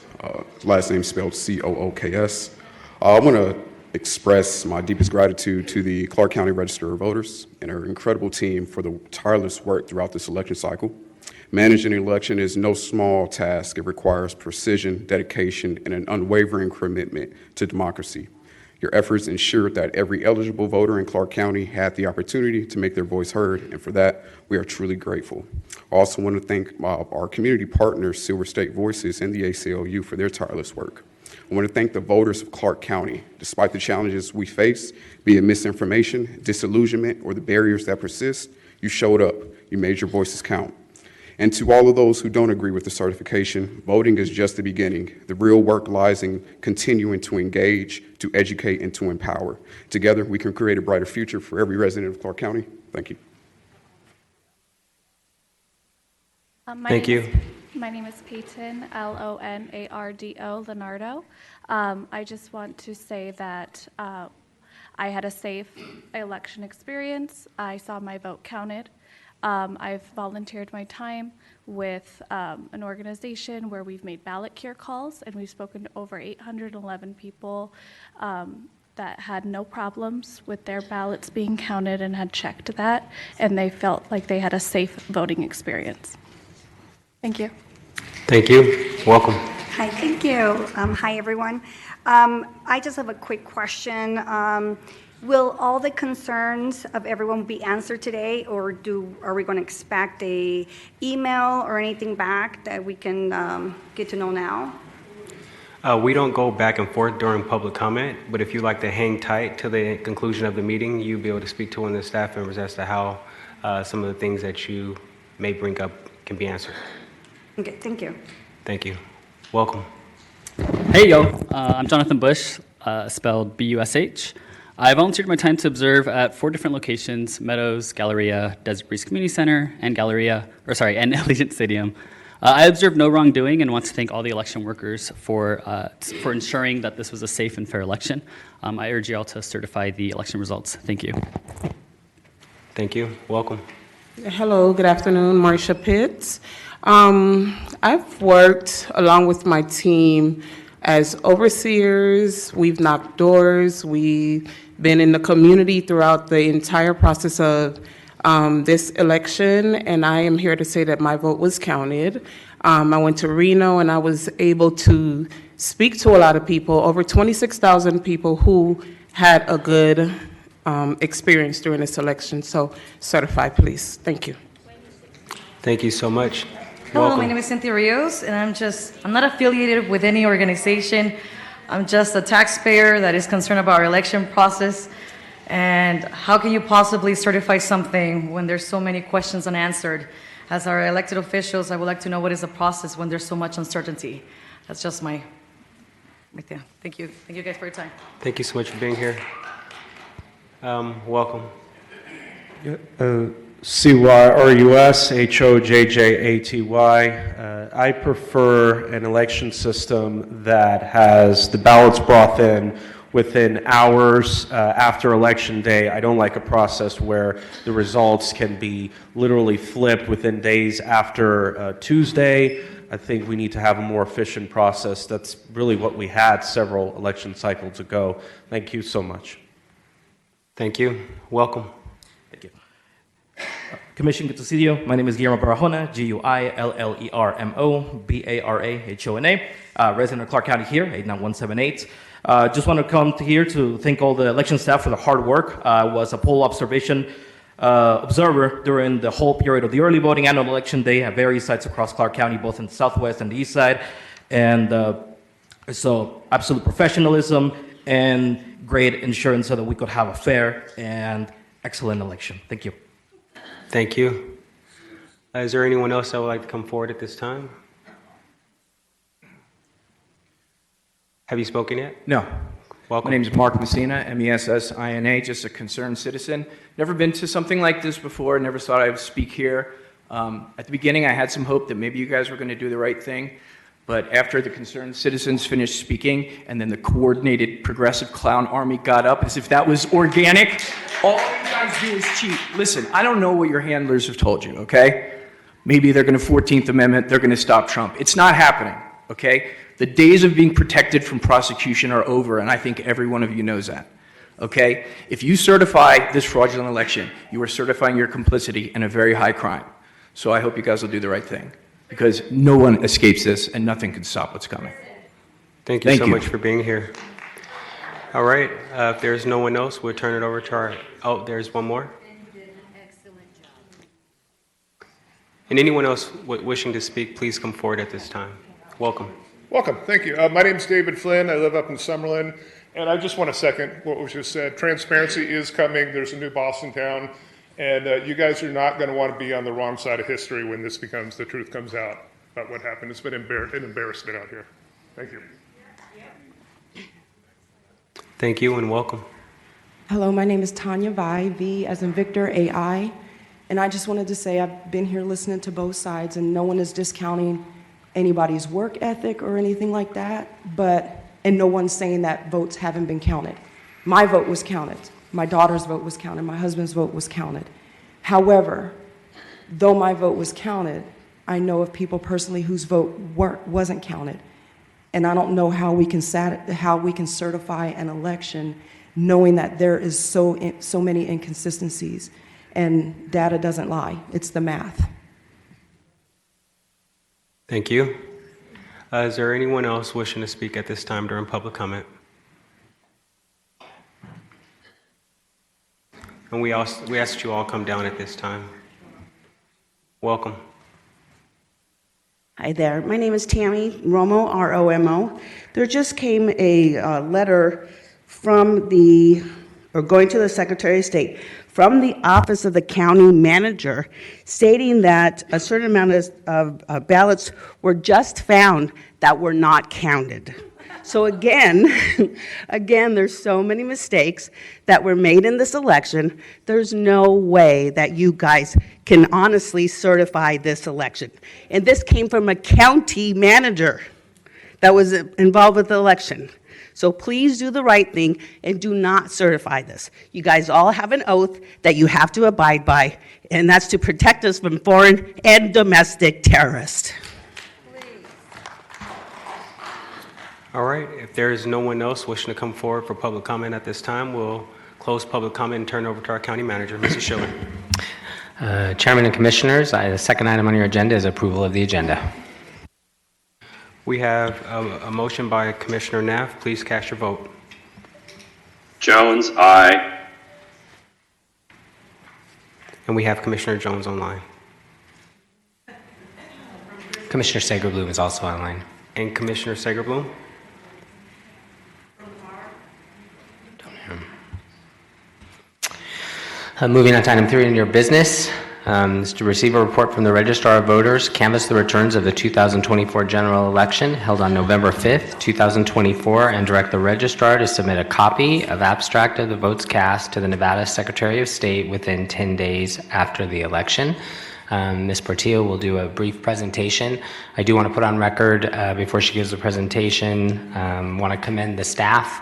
Last name spelled Cooks. I want to express my deepest gratitude to the Clark County Register of Voters and our incredible team for the tireless work throughout this election cycle. Managing an election is no small task. It requires precision, dedication, and an unwavering commitment to democracy. Your efforts ensured that every eligible voter in Clark County had the opportunity to make their voice heard, and for that, we are truly grateful. I also want to thank our community partners, Silver State Voices and the ACLU, for their tireless work. I want to thank the voters of Clark County. Despite the challenges we face, be it misinformation, disillusionment, or the barriers that persist, you showed up. You made your voices count. And to all of those who don't agree with the certification, voting is just the beginning. The real work lies in continuing to engage, to educate, and to empower. Together, we can create a brighter future for every resident of Clark County. Thank you. Thank you. My name is Peyton, Lonardo Leonardo. I just want to say that I had a safe election experience. I saw my vote counted. I've volunteered my time with an organization where we've made ballot care calls, and we've spoken to over 811 people that had no problems with their ballots being counted and had checked that, and they felt like they had a safe voting experience. Thank you. Thank you. Welcome. Hi, thank you. Hi, everyone. I just have a quick question. Will all the concerns of everyone be answered today, or are we going to expect a email or anything back that we can get to know now? We don't go back and forth during public comment, but if you'd like to hang tight to the conclusion of the meeting, you'll be able to speak to one of the staff members as to how some of the things that you may bring up can be answered. Okay, thank you. Thank you. Welcome. Hey, yo. I'm Jonathan Bush, spelled B-U-S-H. I volunteered my time to observe at 4 different locations: Meadows, Galleria, Desert Breeze Community Center, and and Allegiant Stadium. I observed no wrongdoing and want to thank all the election workers for ensuring that this was a safe and fair election. I urge you all to certify the election results. Thank you. Thank you. Welcome. Hello, good afternoon, Marcia Pitts. I've worked along with my team as overseers. We've knocked doors. We've been in the community throughout the entire process of this election, and I am here to say that my vote was counted. I went to Reno, and I was able to speak to a lot of people, over 26,000 people who had a good experience during this election. So certify, please. Thank you. Thank you so much. Hello, Welcome. my name is Cynthia Rios, and I'm not affiliated with any organization. I'm just a taxpayer that is concerned about our election process. And how can you possibly certify something when there's so many questions unanswered? As our elected officials, I would like to know what is the process when there's so much uncertainty. That's just right there. Thank you. Thank you guys for your time. Thank you so much for being here. Welcome. CYRUS, I prefer an election system that has the ballots brought in within hours after election day. I don't like a process where the results can be literally flipped within days after Tuesday. I think we need to have a more efficient process. That's really what we had several election cycles ago. Thank you so much. Thank you. Welcome. Thank you. Commission, good to see you. My name is Guillermo Barahona, Guillermo Barahona, resident of Clark County here, 89178. Just want to come here to thank all the election staff for the hard work. I was a poll observation observer during the whole period of the early voting and on election day at various sites across Clark County, both in the southwest and the east side. And so absolute professionalism and great insurance so that we could have a fair and excellent election. Thank you. Thank you. Is there anyone else that would like to come forward at this time? Have you spoken yet? No. Welcome. My name is Mark Messina, Messina, just a concerned citizen. Never been to something like this before, never thought I would speak here. At the beginning, I had some hope that maybe you guys were going to do the right thing, but after the concerned citizens finished speaking, and then the coordinated progressive clown army got up as if that was organic, all you guys do is cheat. Listen, I don't know what your handlers have told you, okay? Maybe they're going to 14th Amendment, they're going to stop Trump. It's not happening, okay? The days of being protected from prosecution are over, and I think every one of you knows that, okay? If you certify this fraudulent election, you are certifying your complicity in a very high crime. So I hope you guys will do the right thing, because no one escapes this, and nothing can stop what's coming. Thank you so much for being here. All right, if there's no one else, we'll turn it over to our, oh, there's one more. And anyone else wishing to speak, please come forward at this time. Welcome. Welcome, thank you. My name is David Flynn, I live up in Summerlin, and I just want to second what was just said. Transparency is coming, there's a new boss in town, and you guys are not going to want to be on the wrong side of history when this becomes, the truth comes out about what happened. It's been an embarrassment out here. Thank you. Thank you and welcome. Hello, my name is Tanya Vai, V as in Victor, AI, and I just wanted to say I've been here listening to both sides, and no one is discounting anybody's work ethic or anything like that, and no one's saying that votes haven't been counted. My vote was counted. My daughter's vote was counted. My husband's vote was counted. However, though my vote was counted, I know of people personally whose vote wasn't counted. And I don't know how we can certify an election knowing that there is so many inconsistencies. And data doesn't lie. It's the math. Thank you. Is there anyone else wishing to speak at this time during public comment? And we ask that you all come down at this time. Welcome. Hi there. My name is Tammy Romo, R-O-M-O. There just came a letter from going to the Secretary of State from the Office of the County Manager stating that a certain amount of ballots were just found that were not counted. So again, there's so many mistakes that were made in this election. There's no way that you guys can honestly certify this election. And this came from a county manager that was involved with the election. So please do the right thing and do not certify this. You guys all have an oath that you have to abide by, and that's to protect us from foreign and domestic terrorists. All right, if there is no one else wishing to come forward for public comment at this time, we'll close public comment and turn over to our county manager, Mrs. Schiller. Chairman and Commissioners, the second item on your agenda is approval of the agenda. We have a motion by Commissioner Neff. Please cast your vote. Jones, aye. And we have Commissioner Jones online. Commissioner Sager-Bloom is also online. And Commissioner Sager-Bloom? Moving on to item 3 in your business, is to receive a report from the Registrar of Voters, canvass the returns of the 2024 general election held on November 5th, 2024, and direct the Registrar to submit a copy of abstract of the votes cast to the Nevada Secretary of State within 10 days after the election. Ms. Portillo will do a brief presentation. I do want to put on record before she gives the presentation, want to commend the staff,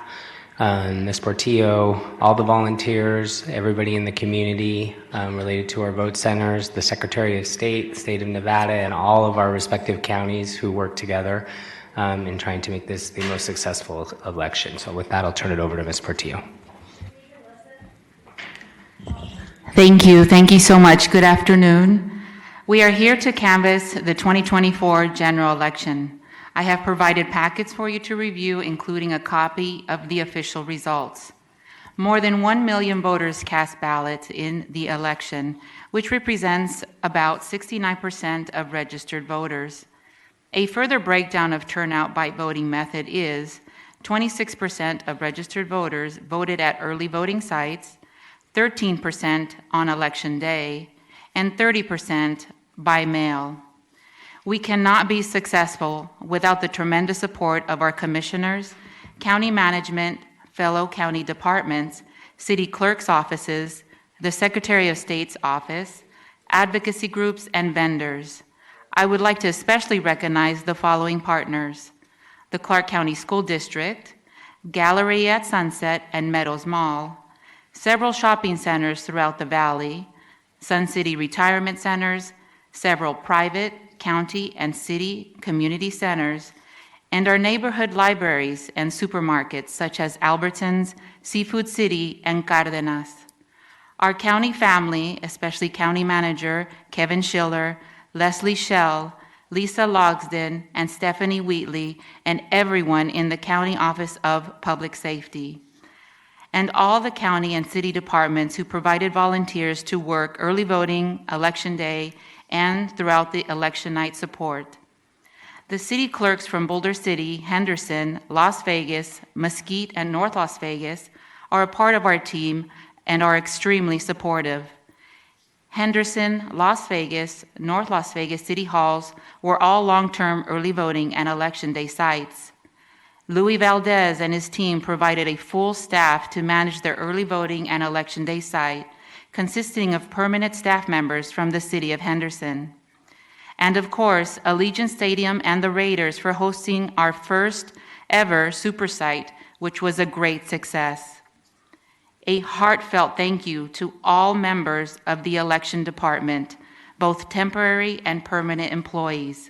Ms. Portillo, all the volunteers, everybody in the community related to our vote centers, the Secretary of State, the State of Nevada, and all of our respective counties who work together in trying to make this the most successful election. So with that, I'll turn it over to Ms. Portillo. Thank you. Thank you so much. Good afternoon. We are here to canvass the 2024 general election. I have provided packets for you to review, including a copy of the official results. More than 1 million voters cast ballots in the election, which represents about 69% of registered voters. A further breakdown of turnout by voting method is 26% of registered voters voted at early voting sites, 13% on election day, and 30% by mail. We cannot be successful without the tremendous support of our commissioners, county management, fellow county departments, city clerk's offices, the Secretary of State's office, advocacy groups, and vendors. I would like to especially recognize the following partners: the Clark County School District, Galleria at Sunset and Meadows Mall, several shopping centers throughout the valley, Sun City Retirement Centers, several private, county, and city community centers, and our neighborhood libraries and supermarkets such as Albertsons, Seafood City, and Cardenas. Our county family, especially County Manager Kevin Schiller, Leslie Schell, Lisa Logsden, and Stephanie Wheatley, and everyone in the County Office of Public Safety, and all the county and city departments who provided volunteers to work early voting, election day, and throughout the election night support. The city clerks from Boulder City, Henderson, Las Vegas, Mesquite, and North Las Vegas are a part of our team and are extremely supportive. Henderson, Las Vegas, North Las Vegas city halls were all long-term early voting and election day sites. Louis Valdez and his team provided a full staff to manage their early voting and election day site, consisting of permanent staff members from the city of Henderson. And of course, Allegiant Stadium and the Raiders for hosting our first ever super site, which was a great success. A heartfelt thank you to all members of the election department, both temporary and permanent employees.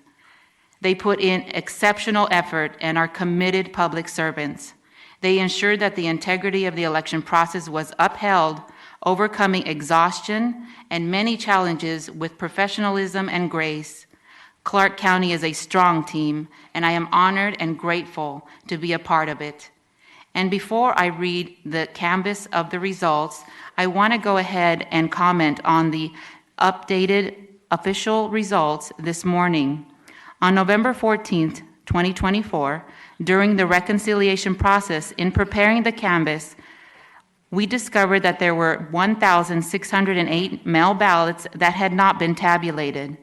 They put in exceptional effort and are committed public servants. They ensured that the integrity of the election process was upheld, overcoming exhaustion and many challenges with professionalism and grace. Clark County is a strong team, and I am honored and grateful to be a part of it. And before I read the canvas of the results, I want to go ahead and comment on the updated official results this morning. On November 14th, 2024, during the reconciliation process in preparing the canvas, we discovered that there were 1,608 mail ballots that had not been tabulated.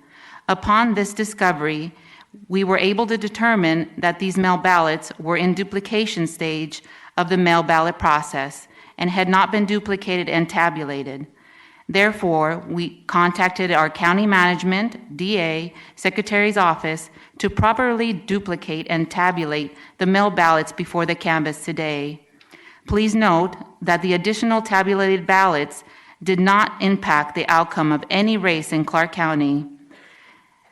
Upon this discovery, we were able to determine that these mail ballots were in duplication stage of the mail ballot process and had not been duplicated and tabulated. Therefore, we contacted our county management, DA, Secretary's office to properly duplicate and tabulate the mail ballots before the canvas today. Please note that the additional tabulated ballots did not impact the outcome of any race in Clark County.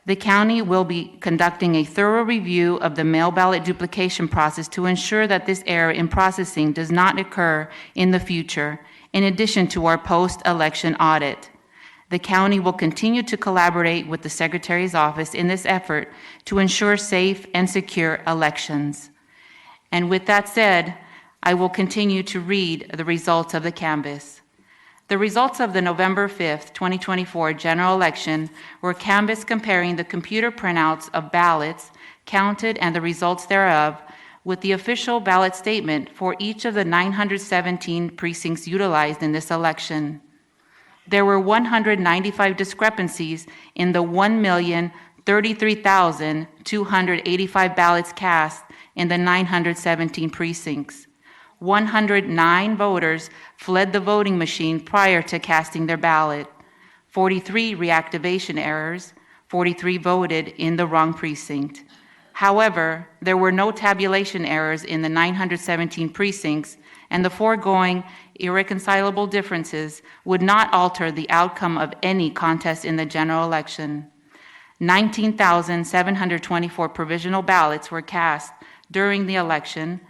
The county will be conducting a thorough review of the mail ballot duplication process to ensure that this error in processing does not occur in the future, in addition to our post-election audit. The county will continue to collaborate with the Secretary's office in this effort to ensure safe and secure elections. And with that said, I will continue to read the results of the canvass. The results of the November 5th, 2024 general election were canvass comparing the computer printouts of ballots counted and the results thereof with the official ballot statement for each of the 917 precincts utilized in this election. There were 195 discrepancies in the 1,033,285 ballots cast in the 917 precincts. 109 voters fled the voting machine prior to casting their ballot. 43 reactivation errors. 43 voted in the wrong precinct. However, there were no tabulation errors in the 917 precincts, and the foregoing irreconcilable differences would not alter the outcome of any contest in the general election. 19,724 provisional ballots were cast during the election,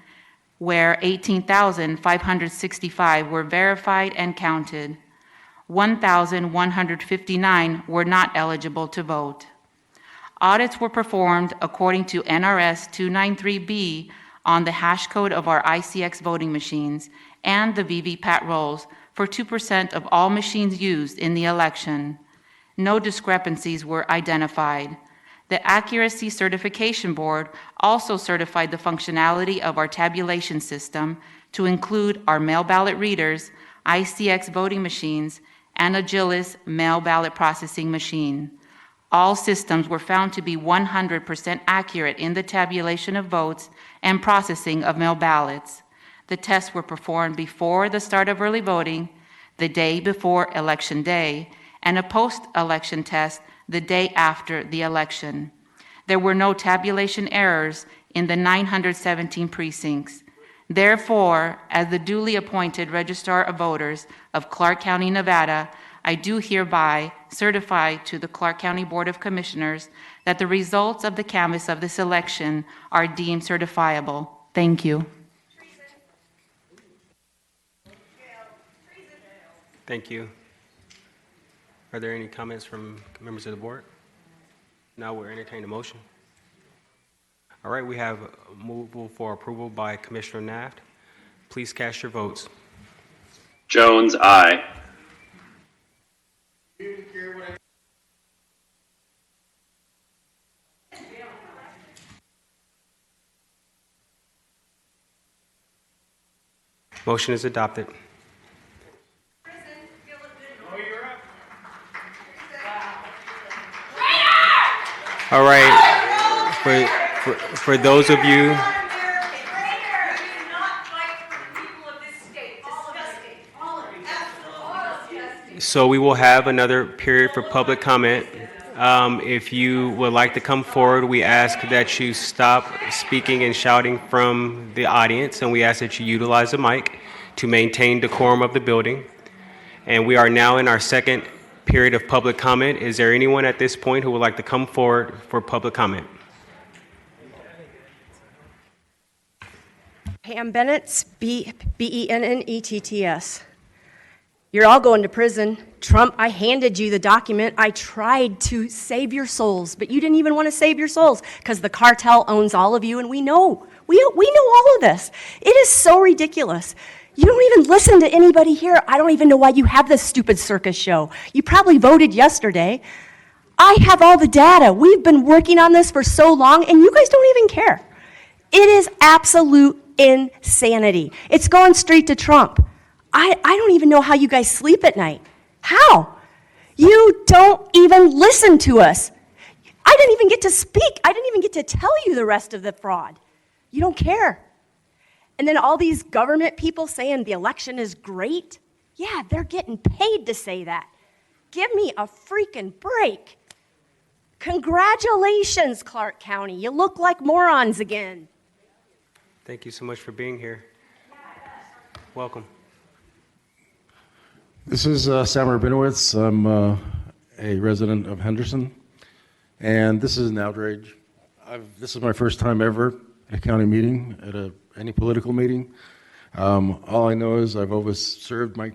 where 18,565 were verified and counted. 1,159 were not eligible to vote. Audits were performed according to NRS 293B on the hash code of our ICX voting machines and the VVPAT rolls for 2% of all machines used in the election. No discrepancies were identified. The Accuracy Certification Board also certified the functionality of our tabulation system to include our mail ballot readers, ICX voting machines, and Agilis mail ballot processing machine. All systems were found to be 100% accurate in the tabulation of votes and processing of mail ballots. The tests were performed before the start of early voting, the day before Election Day, and a post-election test the day after the election. There were no tabulation errors in the 917 precincts. Therefore, as the duly appointed Registrar of Voters of Clark County, Nevada, I do hereby certify to the Clark County Board of Commissioners that the results of the canvass of this election are deemed certifiable. Thank you. Thank you. Are there any comments from members of the board? Now we'll entertain a motion. All right, we have a move for approval by Commissioner Naft. Please cast your votes. Jones, aye. Motion is adopted. All right, for those of you, so we will have another period for public comment. If you would like to come forward, we ask that you stop speaking and shouting from the audience, and we ask that you utilize the mic to maintain decorum of the building. And we are now in our second period of public comment. Is there anyone at this point who would like to come forward for public comment? Pam Bennett, Bennetts. You're all going to prison. Trump, I handed you the document. I tried to save your souls, but you didn't even want to save your souls because the cartel owns all of you, and we know. We know all of this. It is so ridiculous. You don't even listen to anybody here. I don't even know why you have this stupid circus show. You probably voted yesterday. I have all the data. We've been working on this for so long, and you guys don't even care. It is absolute insanity. It's going straight to Trump. I don't even know how you guys sleep at night. How? You don't even listen to us. I didn't even get to speak. I didn't even get to tell you the rest of the fraud. You don't care. And then all these government people saying the election is great. Yeah, they're getting paid to say that. Give me a freaking break. Congratulations, Clark County. You look like morons again. Thank you so much for being here. Welcome. This is Sam Rabinowitz. I'm a resident of Henderson, and this is an outrage. This is my first time ever at a county meeting, at any political meeting. All I know is I've always served my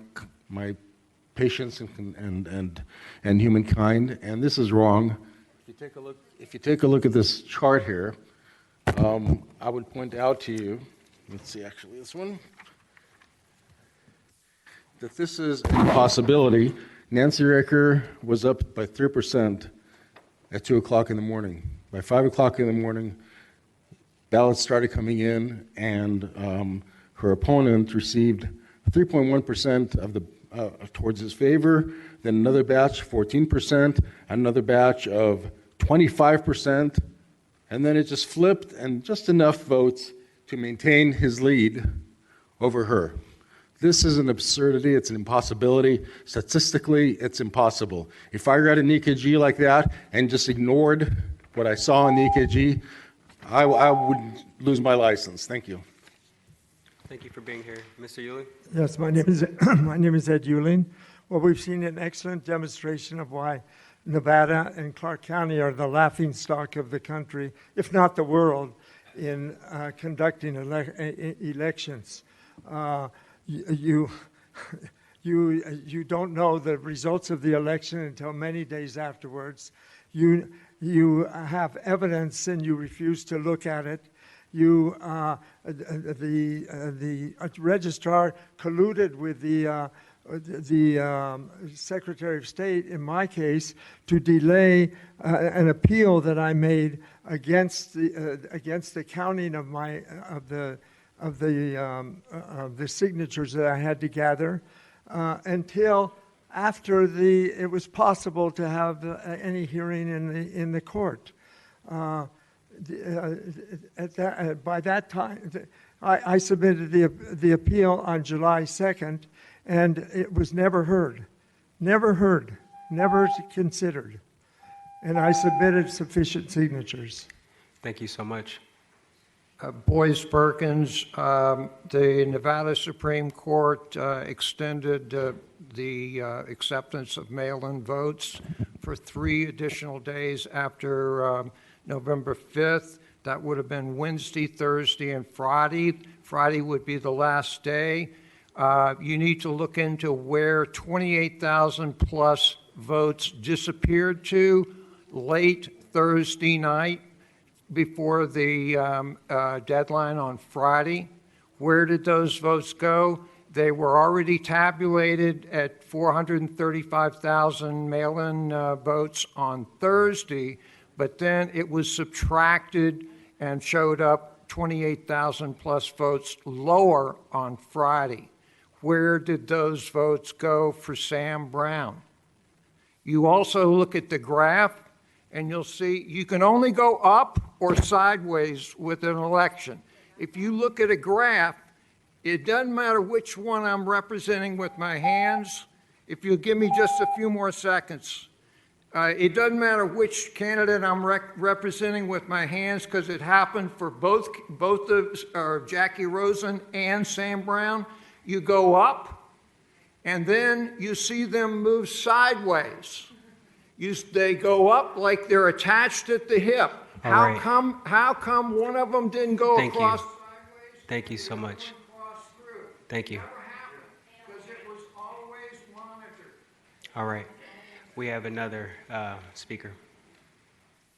patients and humankind, and this is wrong. If you take a look at this chart here, I would point out to you let's see, actually, this one, that this is a possibility. Nancy Ricker was up by 3% at 2 o'clock in the morning. By 5 o'clock in the morning, ballots started coming in, and her opponent received 3.1% of the towards his favor, then another batch 14%, another batch of 25%, and then it just flipped, and just enough votes to maintain his lead over her. This is an absurdity. It's an impossibility. Statistically, it's impossible. If I read an EKG like that and just ignored what I saw in the EKG, I would lose my license. Thank you. Thank you for being here. Mr. Yulee? Yes, my name is my name is Ed Euling. Well, we've seen an excellent demonstration of why Nevada and Clark County are the laughingstock of the country, if not the world, in conducting elections. You don't know the results of the election until many days afterwards. You have evidence and you refuse to look at it. The registrar colluded with the Secretary of State, in my case, to delay an appeal that I made against the counting of the signatures that I had to gather until after it was possible to have any hearing in the court. By that time, I submitted the appeal on July 2nd, and it was never heard, never considered. And I submitted sufficient signatures. Thank you so much. Boyce Perkins, the Nevada Supreme Court extended the acceptance of mail-in votes for 3 additional days after November 5th. That would have been Wednesday, Thursday, and Friday. Friday would be the last day. You need to look into where 28,000 plus votes disappeared to late Thursday night before the deadline on Friday. Where did those votes go? They were already tabulated at 435,000 mail-in votes on Thursday, but then it was subtracted and showed up 28,000 plus votes lower on Friday. Where did those votes go for Sam Brown? You also look at the graph, and you'll see you can only go up or sideways with an election. If you look at a graph, it doesn't matter which one I'm representing with my hands. If you'll give me just a few more seconds. It doesn't matter which candidate I'm representing with my hands, because it happened for both Jackie Rosen and Sam Brown. You go up, and then you see them move sideways. They go up like they're attached at the hip. How come one of them didn't go across sideways? Thank you so much. Thank you. Because it was always monitored. All right. We have another speaker.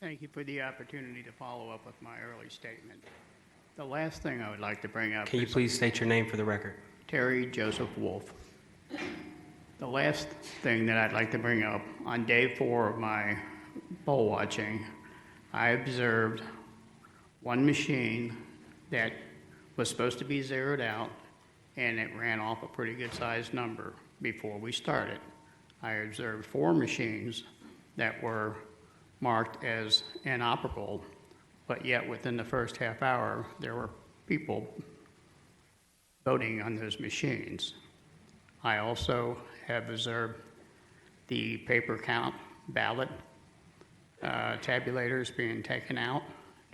Thank you for the opportunity to follow up with my early statement. The last thing I would like to bring up Can you please state your name for the record? Terry Joseph Wolf. The last thing that I'd like to bring up, on day 4 of my poll watching, I observed one machine that was supposed to be zeroed out, and it ran off a pretty good sized number before we started. I observed 4 machines that were marked as inoperable, but yet within the first half hour, there were people voting on those machines. I also have observed the paper count ballot tabulators being taken out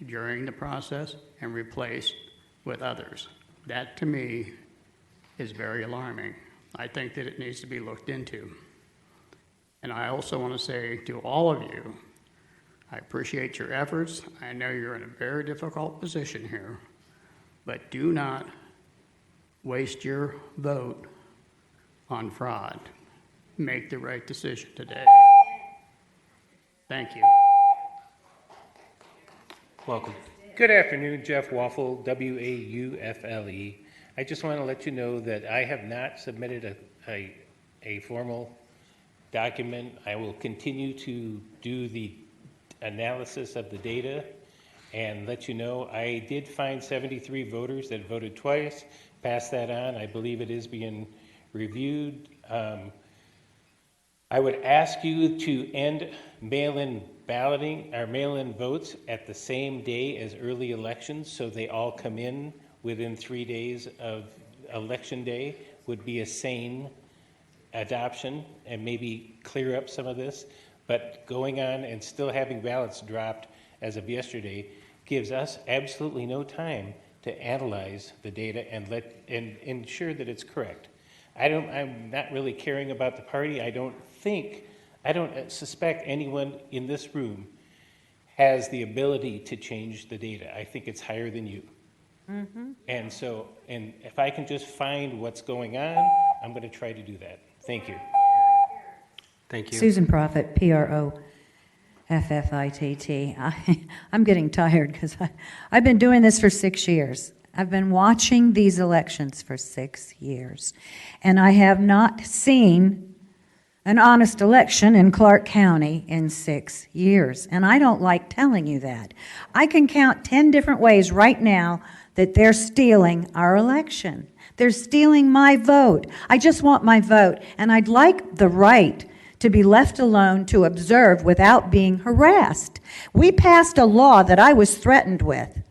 during the process and replaced with others. That, to me, is very alarming. I think that it needs to be looked into. And I also want to say to all of you, I appreciate your efforts. I know you're in a very difficult position here, but do not waste your vote on fraud. Make the right decision today. Thank you. Welcome. Good afternoon, Jeff Waffle, W-A-U-F-L-E. I just want to let you know that I have not submitted a formal document. I will continue to do the analysis of the data and let you know I did find 73 voters that voted twice. Pass that on. I believe it is being reviewed. I would ask you to end mail-in balloting or mail-in votes at the same day as early elections, so they all come in within 3 days of election day. Would be a sane adoption and maybe clear up some of this. But going on and still having ballots dropped as of yesterday gives us absolutely no time to analyze the data and ensure that it's correct. I'm not really caring about the party. I don't suspect anyone in this room has the ability to change the data. I think it's higher than you. Mm-hmm. And if I can just find what's going on, I'm going to try to do that. Thank you. Thank you. Susan Proffitt, Proffitt. I'm getting tired because I've been doing this for 6 years. I've been watching these elections for 6 years, and I have not seen an honest election in Clark County in 6 years, and I don't like telling you that. I can count 10 different ways right now that they're stealing our election. They're stealing my vote. I just want my vote, and I'd like the right to be left alone to observe without being harassed. We passed a law that I was threatened with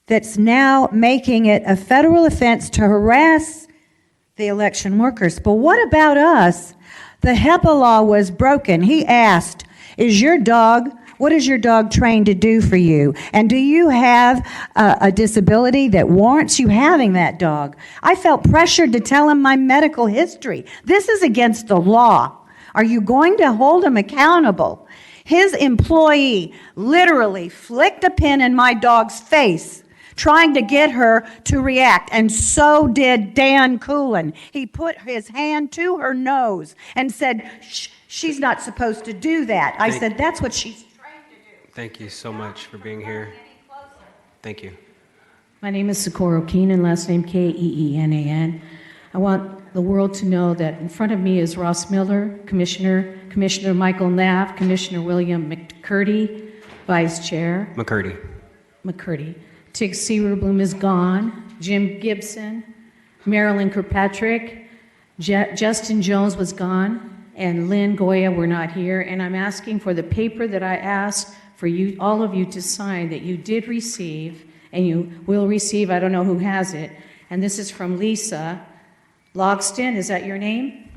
that's now making it a federal offense to harass the election workers. But what about us? The HEPA law was broken. He asked, what is your dog trained to do for you? And do you have a disability that warrants you having that dog? I felt pressured to tell him my medical history. This is against the law. Are you going to hold him accountable? His employee literally flicked a pin in my dog's face, trying to get her to react, and so did Dan Coolin. He put his hand to her nose and said, she's not supposed to do that. I said, that's what she's trained to do. Thank you so much for being here. Thank you. My name is Socorro Keenan, last name Keenan. I want the world to know that in front of me is Ross Miller, Commissioner Michael Knapp, Commissioner William McCurdy, Vice Chair. McCurdy. Tig Seawerbloom is gone. Jim Gibson, Marilyn Kirkpatrick, Justin Jones was gone, and Lynn Goya were not here. And I'm asking for the paper that I asked for you, all of you, to sign that you did receive, and you will receive. I don't know who has it. And this is from Lisa Logston. Is that your name?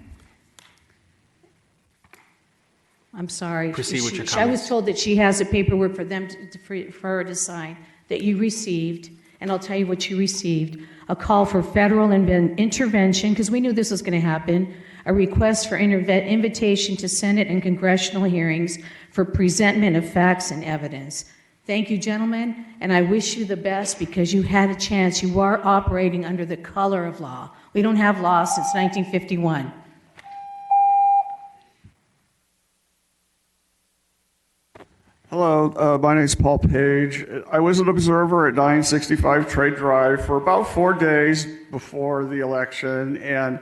I'm sorry. Proceed with your I was comments. told that she has the paperwork for them for her to sign that you received, and I'll tell you what you received: a call for federal intervention, because we knew this was going to happen, a request for invitation to Senate and congressional hearings for presentment of facts and evidence. Thank you, gentlemen, and I wish you the best because you had a chance. You are operating under the color of law. We don't have law since 1951. Hello, my name is Paul Page. I was an observer at 965 Trade Drive for about 4 days before the election, and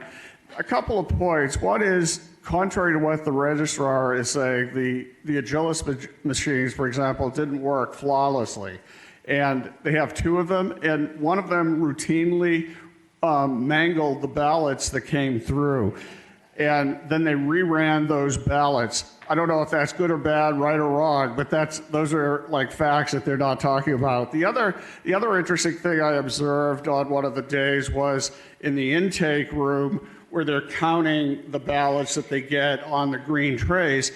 a couple of points. One is, contrary to what the registrar is saying, the Agilis machines, for example, didn't work flawlessly. And they have 2 of them, and one of them routinely mangled the ballots that came through. And then they reran those ballots. I don't know if that's good or bad, right or wrong, but those are like facts that they're not talking about. The other interesting thing I observed on one of the days was in the intake room where they're counting the ballots that they get on the green trays.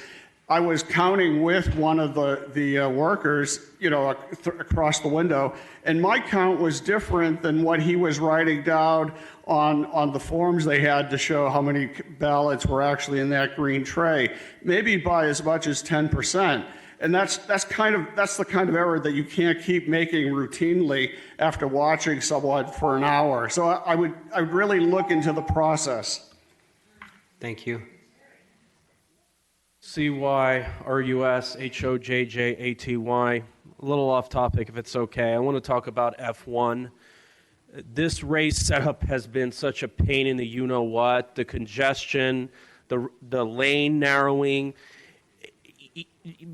I was counting with one of the workers, across the window, and my count was different than what he was writing down on the forms they had to show how many ballots were actually in that green tray, maybe by as much as 10%. And that's the kind of error that you can't keep making routinely after watching someone for an hour. So I would really look into the process. Thank you. CYRUSHOJJATY. a little off topic if it's okay. I want to talk about F1. This race setup has been such a pain in the you-know-what, the congestion, the lane narrowing,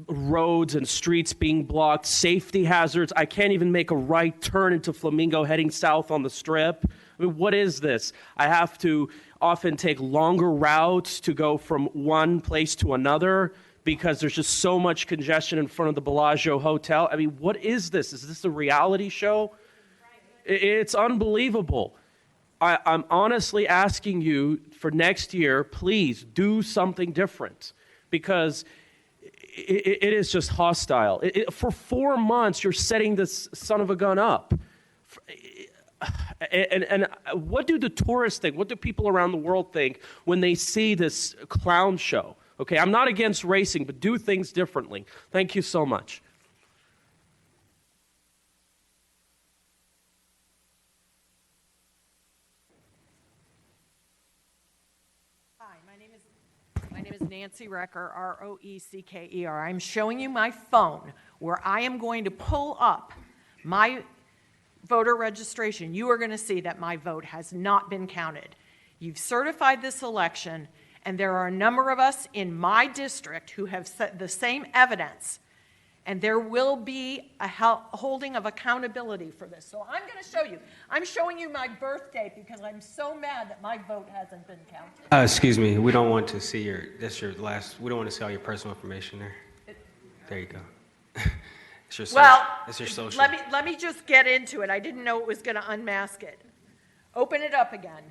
roads and streets being blocked, safety hazards. I can't even make a right turn into Flamingo heading south on the Strip. I mean, what is this? I have to often take longer routes to go from one place to another because there's just so much congestion in front of the Bellagio Hotel. I mean, what is this? Is this a reality show? It's unbelievable. I'm honestly asking you for next year, please do something different because it is just hostile. For 4 months, you're setting this son of a gun up. And what do the tourists think? What do people around the world think when they see this clown show? Okay, I'm not against racing, but do things differently. Thank you so much. Hi, my name is Nancy Recker, R-O-E-C-K-E-R. I'm showing you my phone where I am going to pull up my voter registration. You are going to see that my vote has not been counted. You've certified this election, and there are a number of us in my district who have set the same evidence, and there will be a holding of accountability for this. So I'm going to show you. I'm showing you my birth date because I'm so mad that my vote hasn't been counted. Excuse me, we don't want to see we don't want to see all your personal information there. There you go. It's your it's your social. Let me just get into it. I didn't know it was going to unmask it. Open it up again.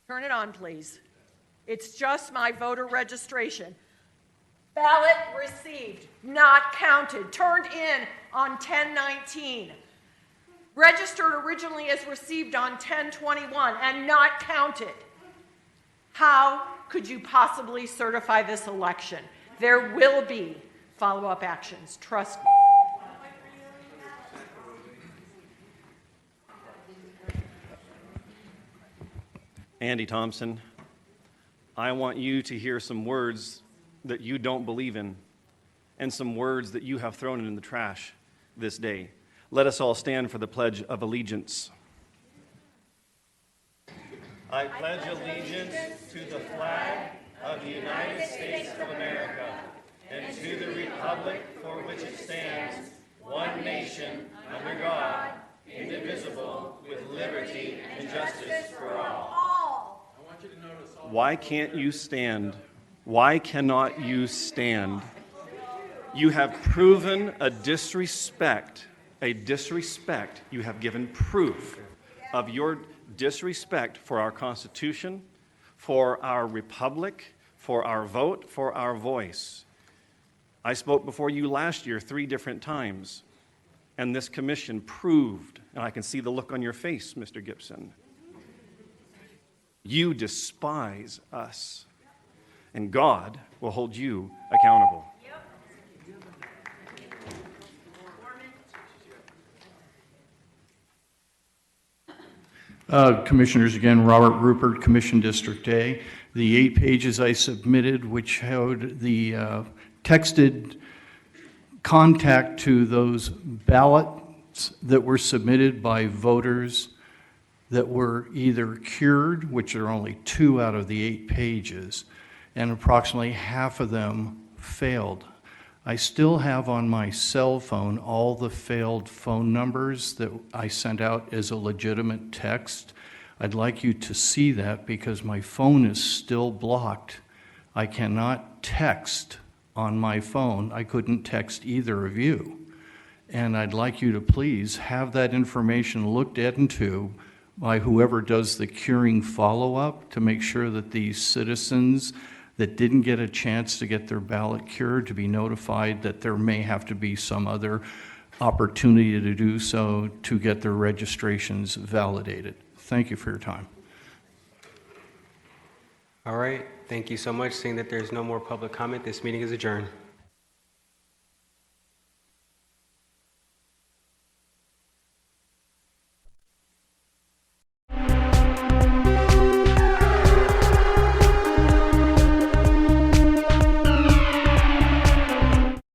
Turn it on, please. It's just my voter registration. Ballot received, not counted, turned in on 10/19. Registered originally as received on 10/21 and not counted. How could you possibly certify this election? There will be follow-up actions, trust me. Andy Thompson, I want you to hear some words that you don't believe in and some words that you have thrown in the trash this day. Let us all stand for the Pledge of Allegiance. I pledge allegiance to the flag of the United States of America and to the republic for which it stands, one nation, under God, indivisible, with liberty and justice for all. Why can't you stand? Why cannot you stand? You have proven a disrespect. You have given proof of your disrespect for our Constitution, for our republic, for our vote, for our voice. I spoke before you last year 3 different times, and this commission proved, and I can see the look on your face, Mr. Gibson. You despise us, and God will hold you accountable. Commissioners, again, Robert Rupert, Commission District A. The 8 pages I submitted, which showed the texted contact to those ballots that were submitted by voters that were either cured, which are only 2 out of the 8 pages, and approximately half of them failed. I still have on my cell phone all the failed phone numbers that I sent out as a legitimate text. I'd like you to see that because my phone is still blocked. I cannot text on my phone. I couldn't text either of you. And I'd like you to please have that information looked into by whoever does the curing follow-up to make sure that these citizens that didn't get a chance to get their ballot cured to be notified that there may have to be some other opportunity to do so to get their registrations validated. Thank you for your time. All right, thank you so much. Seeing that there's no more public comment, this meeting is adjourned.